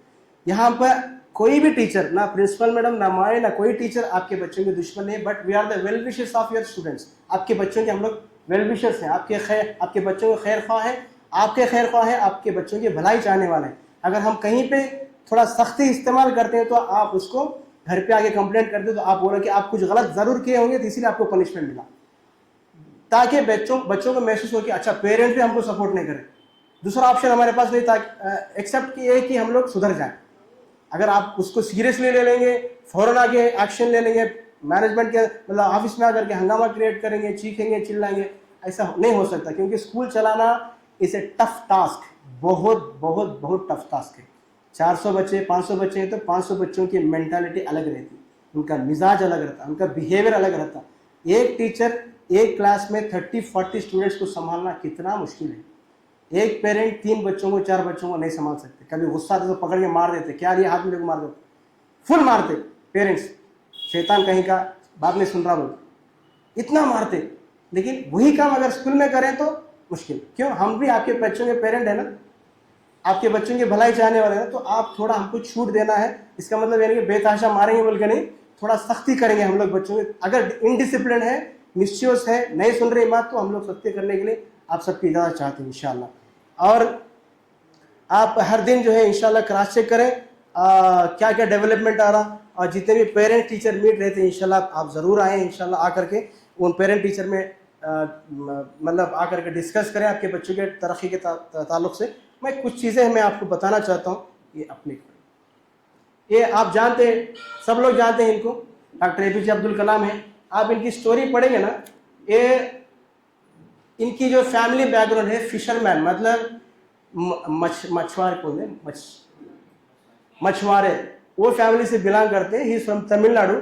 یہاں پر کوئی بھی ٹیچر, نہ پرنسپل میڈم, نہ میں, نہ کوئی ٹیچر آپ کے بچوں کے دشمن نہیں, but we are the well wishers of your students. آپ کے بچوں کے ہم لوگ ویل وشرس ہیں, آپ کے بچوں کے خیر خواہ ہیں, آپ کے خیر خواہ ہیں, آپ کے بچوں کی بھلائی چاہنے والے ہیں. اگر ہم کہیں پہ تھوڑا سختی استعمال کرتے ہیں تو آپ اس کو گھر پہ آگے کمپلینٹ کرتے ہیں تو آپ بولو کہ آپ کچھ غلط ضرور کیے ہوں گے تو اسی لیے آپ کو پنشمنٹ ملا, تاکہ بچوں کو محسوس ہو کہ اچھا پیرنٹ بھی ہم کو سپورٹ نہیں کرے. دوسرا آپشن ہمارے پاس نہیں تھا ایکسیپٹ کہ ہم لوگ سدھر جائیں. اگر آپ اس کو سیریسلی لے لیں گے, فوراً آگے ایکشن لے لیں گے, مینجمنٹ کے مطلب آفس میں آ کر کے ہنگامہ کریٹ کریں گے, چیخیں گے, چلائیں گے, ایسا نہیں ہو سکتا. کیونکہ اسکول چلانا از اے ٹف ٹاسک, بہت بہت بہت ٹف ٹاسک ہے. 400 بچے 500 بچے ہیں تو 500 بچوں کی مینٹالٹی الگ رہتی, ان کا مزاج الگ رہتا, ان کا بیہیویئر الگ رہتا. ایک ٹیچر ایک کلاس میں 30-40 اسٹوڈنٹس کو سنبھالنا کتنا مشکل ہے. ایک پیرنٹ 3 بچوں کو 4 بچوں کو نہیں سنبھال سکتے. کبھی غصہ آتا تو پکڑ کے مار دیتے, کیا یہ ہاتھ میں لے کے مار دیتے, فل مارتے پیرنٹس, شیطان کہیں کا, بات نہیں سن رہا بول, اتنا مارتے. لیکن وہی کام اگر اسکول میں کریں تو مشکل. کیوں, ہم بھی آپ کے بچوں کے پیرنٹ ہیں نا, آپ کے بچوں کی بھلائی چاہنے والے ہیں, تو آپ تھوڑا ہم کو چھوٹ دینا ہے. اس کا مطلب یعنی کہ بے تحاشا ماریں گے بول کے نہیں, تھوڑا سختی کریں گے ہم لوگ بچوں کے. اگر انڈسپلن ہے, مسچیوس ہے, نہیں سن رہی بات, تو ہم لوگ سختی کرنے کے لیے آپ سب کی اجازت چاہتے ہیں انشاءاللہ. اور آپ ہر دن جو ہے انشاءاللہ کراس چیک کریں کیا کیا ڈیولپمنٹ آ رہا, اور جتنے بھی پیرنٹ ٹیچر میٹ رہتے ہیں انشاءاللہ آپ ضرور آئیں. انشاءاللہ آ کر کے ان پیرنٹ ٹیچر میں مطلب آ کر کے ڈسکس کریں آپ کے بچوں کے ترقی کے تعلق سے. میں کچھ چیزیں میں آپ کو بتانا چاہتا ہوں. یہ آپ جانتے ہیں, سب لوگ جانتے ہیں ان کو, ڈاکٹر APJ عبد الکلام ہیں. آپ ان کی سٹوری پڑھیں گے نا, یہ ان کی جو فیملی بیک گراؤنڈ ہے فشر مین, مطلب مچھوارے, وہ فیملی سے بلانگ کرتے ہیں. ہی از فرام تمل ناڈو.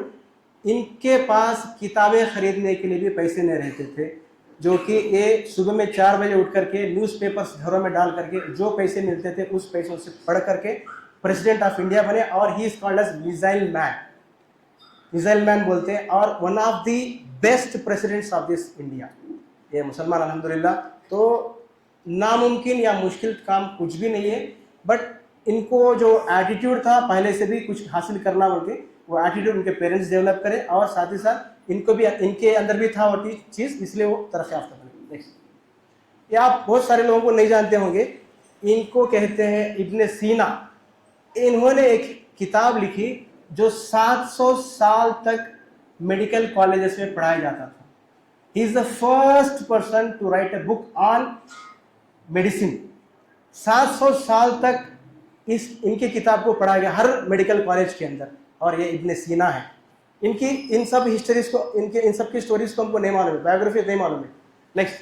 ان کے پاس کتابیں خریدنے کے لیے بھی پیسے نہیں رہتے تھے, جو کہ یہ صبح میں 4 بجے اٹھ کر کے نیوز پیپرز گھروں میں ڈال کر کے جو پیسے ملتے تھے اس پیسوں سے پڑھ کر کے پریزیڈنٹ آف انڈیا بنے. اور he is called as missile man بولتے ہیں, اور one of the best presidents of this India. یہ مسلمان الحمدللہ. تو ناممکن یا مشکل کام کچھ بھی نہیں ہے, بٹ ان کو جو ایٹیٹیوڈ تھا پہلے سے بھی کچھ حاصل کرنا بولتے, وہ ایٹیٹیوڈ ان کے پیرنٹس ڈیولپ کرے, اور ساتھ ہی ساتھ ان کو بھی ان کے اندر بھی تھا وہ چیز, اس لیے وہ ترقی یافتہ بنے. یہ آپ بہت سارے لوگوں کو نہیں جانتے ہوں گے, ان کو کہتے ہیں ابن سینا. انہوں نے ایک کتاب لکھی جو 700 سال تک میڈیکل کالجز میں پڑھایا جاتا تھا. He is the first person to write a book on medicine. 700 سال تک ان کی کتاب کو پڑھایا گیا ہر میڈیکل کالج کے اندر, اور یہ ابن سینا ہے. ان سب ہسٹریز کو, ان سب کی اسٹوریز کو ہم کو نہیں معلوم ہے, بایوگرافی نہیں معلوم ہے. نیکسٹ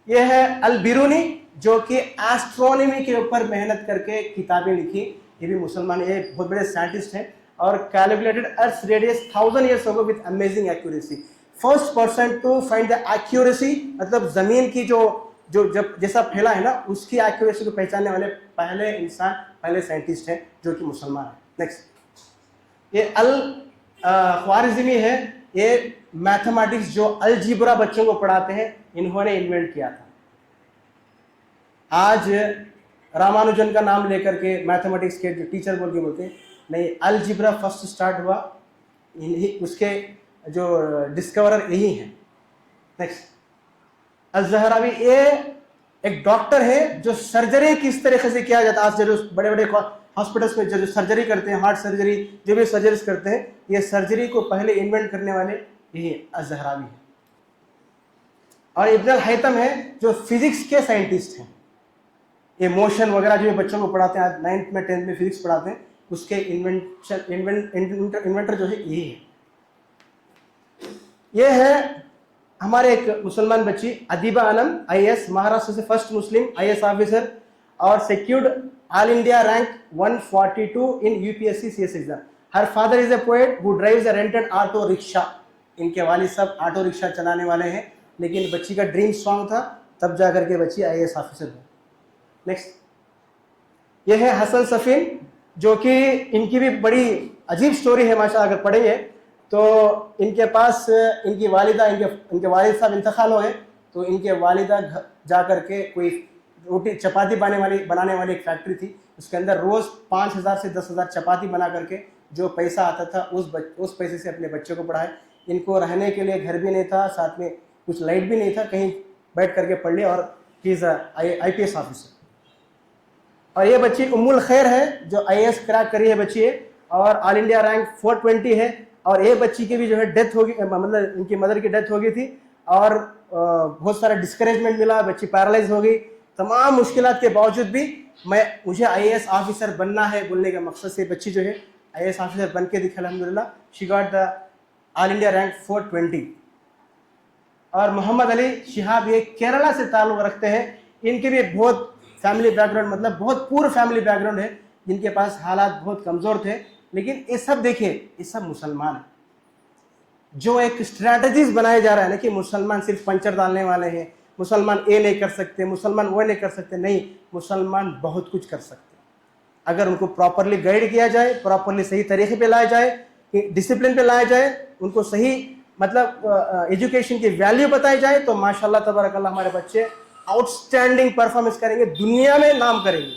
یہ ہے البیرونی, جو کہ ایسٹرونومی کے اوپر محنت کر کے کتابیں لکھی. یہ بھی مسلمان, یہ بہت بڑے سائنٹسٹ ہیں, اور calculated earth radius 1000 years ago with amazing accuracy. First person to find the accuracy, مطلب زمین کی جو جب جیسا پھیلا ہے نا اس کی ایکوریسی کو پہچاننے والے پہلے انسان, پہلے سائنٹسٹ ہیں جو کہ مسلمان ہیں. نیکسٹ ये अल ख्वारिज़मी है, ये मैथमेटिक्स जो अलजिब्रा बच्चों को पढ़ाते हैं, इन्होंने इन्वेंट किया था। आज रामानुजन का नाम लेकर के मैथमेटिक्स के जो टीचर बोल के बोलते हैं, नहीं, अलजिब्रा फर्स्ट स्टार्ट हुआ उसके जो डिस्कवरर यही है। नेक्स्ट, अज़हरावी, ये एक डॉक्टर है जो सर्जरी किस तरीके से किया जाता है। आज जो बड़े बड़े हॉस्पिटल्स में जो सर्जरी करते हैं, हार्ट सर्जरी, जो भी सर्जरीज करते हैं, ये सर्जरी को पहले इन्वेंट करने वाले यही अज़हरावी है। और इब्न अल-हैतम है जो फिजिक्स के साइंटिस्ट हैं। ये मोशन वगैरह जो बच्चों को पढ़ाते हैं, आज 9th में 10th में फिजिक्स पढ़ाते हैं, उसके इन्वेंटर जो है यही है। ये है हमारे एक मुसलमान बच्ची अदीबा आलम, IAS, महाराष्ट्र से फर्स्ट मुस्लिम IAS ऑफिसर, और secured all India rank 142 in UPSC CS exam. Her father is a poet who drives a rented auto rickshaw. इनके वालिद सब ऑटो रिक्शा चलाने वाले हैं, लेकिन बच्ची का ड्रीम स्ट्रॉन्ग था, तब जा करके बच्ची IAS ऑफिसर हुई। नेक्स्ट, ये है हसन सफीन, जो कि इनकी भी बड़ी अजीब स्टोरी है माशाल्लाह। अगर पढ़ेंगे तो इनके पास इनकी वालिदा, इनके वालिद साहब इंतकाल हो गए, तो इनके वालिदा जा करके कोई रोटी चपाती बनाने वाली एक फैक्ट्री थी, उसके अंदर रोज़ 5,000 से 10,000 चपाती बना करके जो पैसा आता था उस पैसे से अपने बच्चे को पढ़ाए। इनको रहने के लिए घर भी नहीं था, साथ में कुछ लाइट भी नहीं था, कहीं बैठ करके पढ़ लिया, और ही इज़ IPS ऑफिसर। और ये बच्ची उम्मुल खैर है जो IAS क्रैक करी है बच्ची है, और ऑल इंडिया रैंक 420 है। और ये बच्ची की भी जो है डेथ होगी, मतलब इनकी मदर की डेथ हो गई थी, और बहुत सारा डिस्करेजमेंट मिला, बच्ची पैरालाइज हो गई। तमाम मुश्किलात के बावजूद भी मुझे IAS ऑफिसर बनना है बोलने के मकसद से बच्ची जो है IAS ऑफिसर बन के दिखा अल्हम्दुलिल्लाह। She got the all India rank 420। और मोहम्मद अली शिहाब, ये केरला से ताल्लुक़ रखते हैं। इनके भी बहुत फैमिली बैकग्राउंड, मतलब बहुत पूरा फैमिली बैकग्राउंड है, जिनके पास हालात बहुत कमज़ोर थे, लेकिन ये सब देखिए, ये सब मुसलमान है। जो एक स्ट्रैटेजीज बनाए जा रहा है ना कि मुसलमान सिर्फ पंचर डालने वाले हैं, मुसलमान ये नहीं कर सकते, मुसलमान वो नहीं कर सकते, नहीं, मुसलमान बहुत कुछ कर सकते अगर उनको प्रॉपरली गाइड किया जाए, प्रॉपरली सही तरीके पे लाया जाए, डिसिप्लिन पे लाया जाए, उनको सही मतलब एजुकेशन की वैल्यू बताई जाए, तो माशाल्लाह तबारकल्लाह हमारे बच्चे आउटस्टैंडिंग परफॉर्मेंस करेंगे, दुनिया में नाम करेंगे।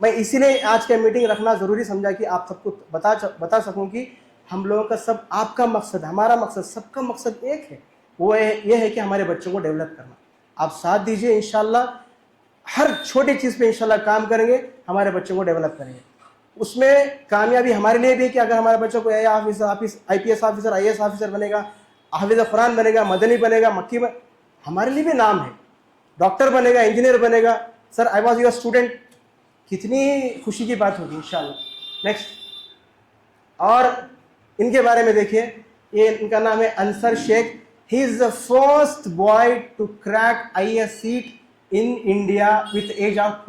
मैं इसीलिए आज का मीटिंग रखना ज़रूरी समझा कि आप सबको बता सकूं कि हम लोगों का सब, आपका मकसद, हमारा मकसद, सबका मकसद एक है, वो ये है कि हमारे बच्चों को डेवलप करना। आप साथ दीजिए, इंशाल्लाह हर छोटी चीज़ पे इंशाल्लाह काम करेंगे, हमारे बच्चों को डेवलप करेंगे। उसमें कामयाबी हमारे लिए भी है कि अगर हमारे बच्चों को IPS ऑफिसर, IAS ऑफिसर बनेगा, हाफिज़ कुरान बनेगा, मदनी बनेगा, मक्की में, हमारे लिए भी नाम है। डॉक्टर बनेगा, इंजीनियर बनेगा, sir I was your student, कितनी खुशी की बात होगी इंशाल्लाह। नेक्स्ट, और इनके बारे में देखिए, ये इनका नाम है Ansar Shaikh. He is the first boy to crack IAS seat in India with age of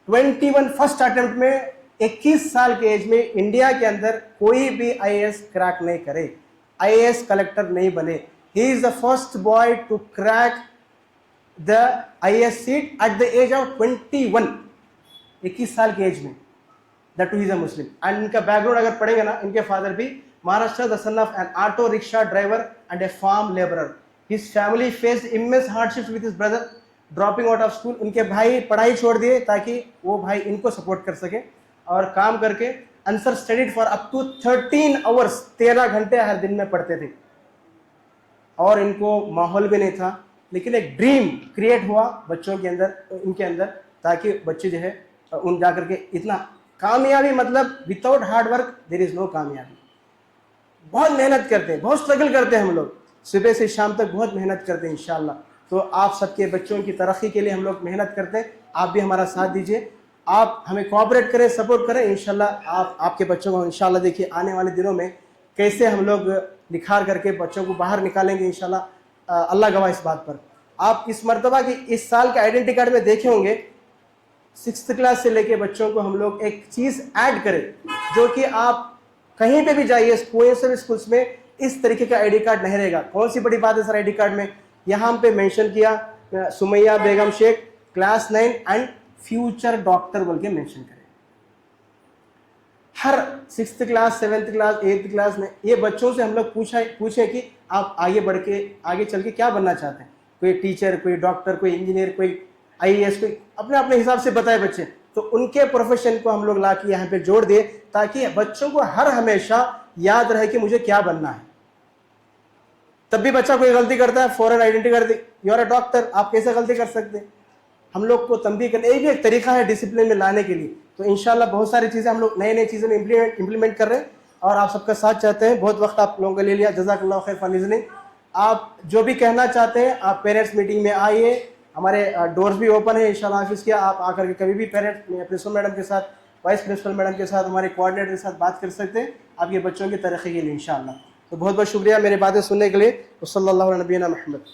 21 first attempt में। 21 साल के एज में इंडिया के अंदर कोई भी IAS क्रैक नहीं करे, IAS कलेक्टर नहीं बने। He is the first boy to crack the IAS seat at the age of 21, 21 साल के एज में, that too is a Muslim. And इनका बैकग्राउंड अगर पढ़ेंगे ना, इनके फादर भी Maharashtra, the son of an auto rickshaw driver and a farm labourer. His family faced immense hardships with his brother dropping out of school. उनके भाई पढ़ाई छोड़ दिए ताकि वो भाई इनको सपोर्ट कर सके और काम करके। Ansar studied for up to 13 hours, 13 घंटे हर दिन में पढ़ते थे, और इनको माहौल भी नहीं था, लेकिन एक ड्रीम क्रिएट हुआ बच्चों के अंदर, इनके अंदर, ताकि बच्चे जो है उन जा करके इतना कामयाबी, मतलब without hard work there is no कामयाबी। बहुत मेहनत करते हैं, बहुत स्ट्रगल करते हैं हम लोग, सुबह से शाम तक बहुत मेहनत करते हैं इंशाल्लाह। तो आप सबके बच्चों की तरक्की के लिए हम लोग मेहनत करते हैं, आप भी हमारा साथ दीजिए, आप हमें कोऑपरेट करें, सपोर्ट करें। इंशाल्लाह आपके बच्चों को इंशाल्लाह देखिए आने वाले दिनों में कैसे हम लोग निखार करके बच्चों को बाहर निकालेंगे इंशाल्लाह, अल्लाह गवाह इस बात पर। आप इस मरतबा की इस साल के आइडेंटिटी कार्ड में देखे होंगे, 6th क्लास से लेके बच्चों को हम लोग एक चीज़ ऐड करें, जो कि आप कहीं पे भी जाइए, स्कूल्स में इस तरीके का ID कार्ड नहीं रहेगा। कौन सी बड़ी बात है सर ID कार्ड में? यहाँ पे मेंशन किया Sumaiya Begum Shaikh class 9 and future doctor बोल के मेंशन करें। ہر 6th class 7th class 8th class میں یہ بچوں سے ہم لوگ پوچھیں کہ آپ آگے بڑھ کے آگے چل کے کیا بننا چاہتے ہیں. کوئی ٹیچر, کوئی ڈاکٹر, کوئی انجینئر, کوئی IAS, کوئی اپنے حساب سے بتائے بچے. تو ان کے پروفیشن کو ہم لوگ لا کے یہاں پہ جوڑ دیں تاکہ بچوں کو ہمیشہ یاد رہے کہ مجھے کیا بننا ہے. تب بھی بچہ کوئی غلطی کرتا ہے فوراً آئیڈینٹی کر دے, یو آر اے ڈاکٹر, آپ کیسے غلطی کر سکتے ہیں. ہم لوگ کو تنبیہ کرنے, یہ بھی ایک طریقہ ہے ڈسپلن میں لانے کے لیے. تو انشاءاللہ بہت ساری چیزیں ہم لوگ نئی چیزیں میں امپلیمنٹ کر رہے ہیں اور آپ سب کا ساتھ چاہتے ہیں. بہت وقت آپ لوگوں کا لے لیا, جزاک اللہ خیر فار لسننگ. آپ جو بھی کہنا چاہتے ہیں آپ پیرنٹس میٹنگ میں آئیے, ہمارے ڈورز بھی اوپن ہیں انشاءاللہ حافظ کیا. آپ آ کر کے کبھی بھی پیرنٹس پرنسپل میڈم کے ساتھ, وائس پرنسپل میڈم کے ساتھ, ہمارے کوآرڈینیٹر کے ساتھ بات کر سکتے ہیں آپ کے بچوں کی ترقی کے لیے انشاءاللہ. تو بہت بہت شکریہ میرے باتیں سننے کے لیے. صلی اللہ علیہ نبینا محمد.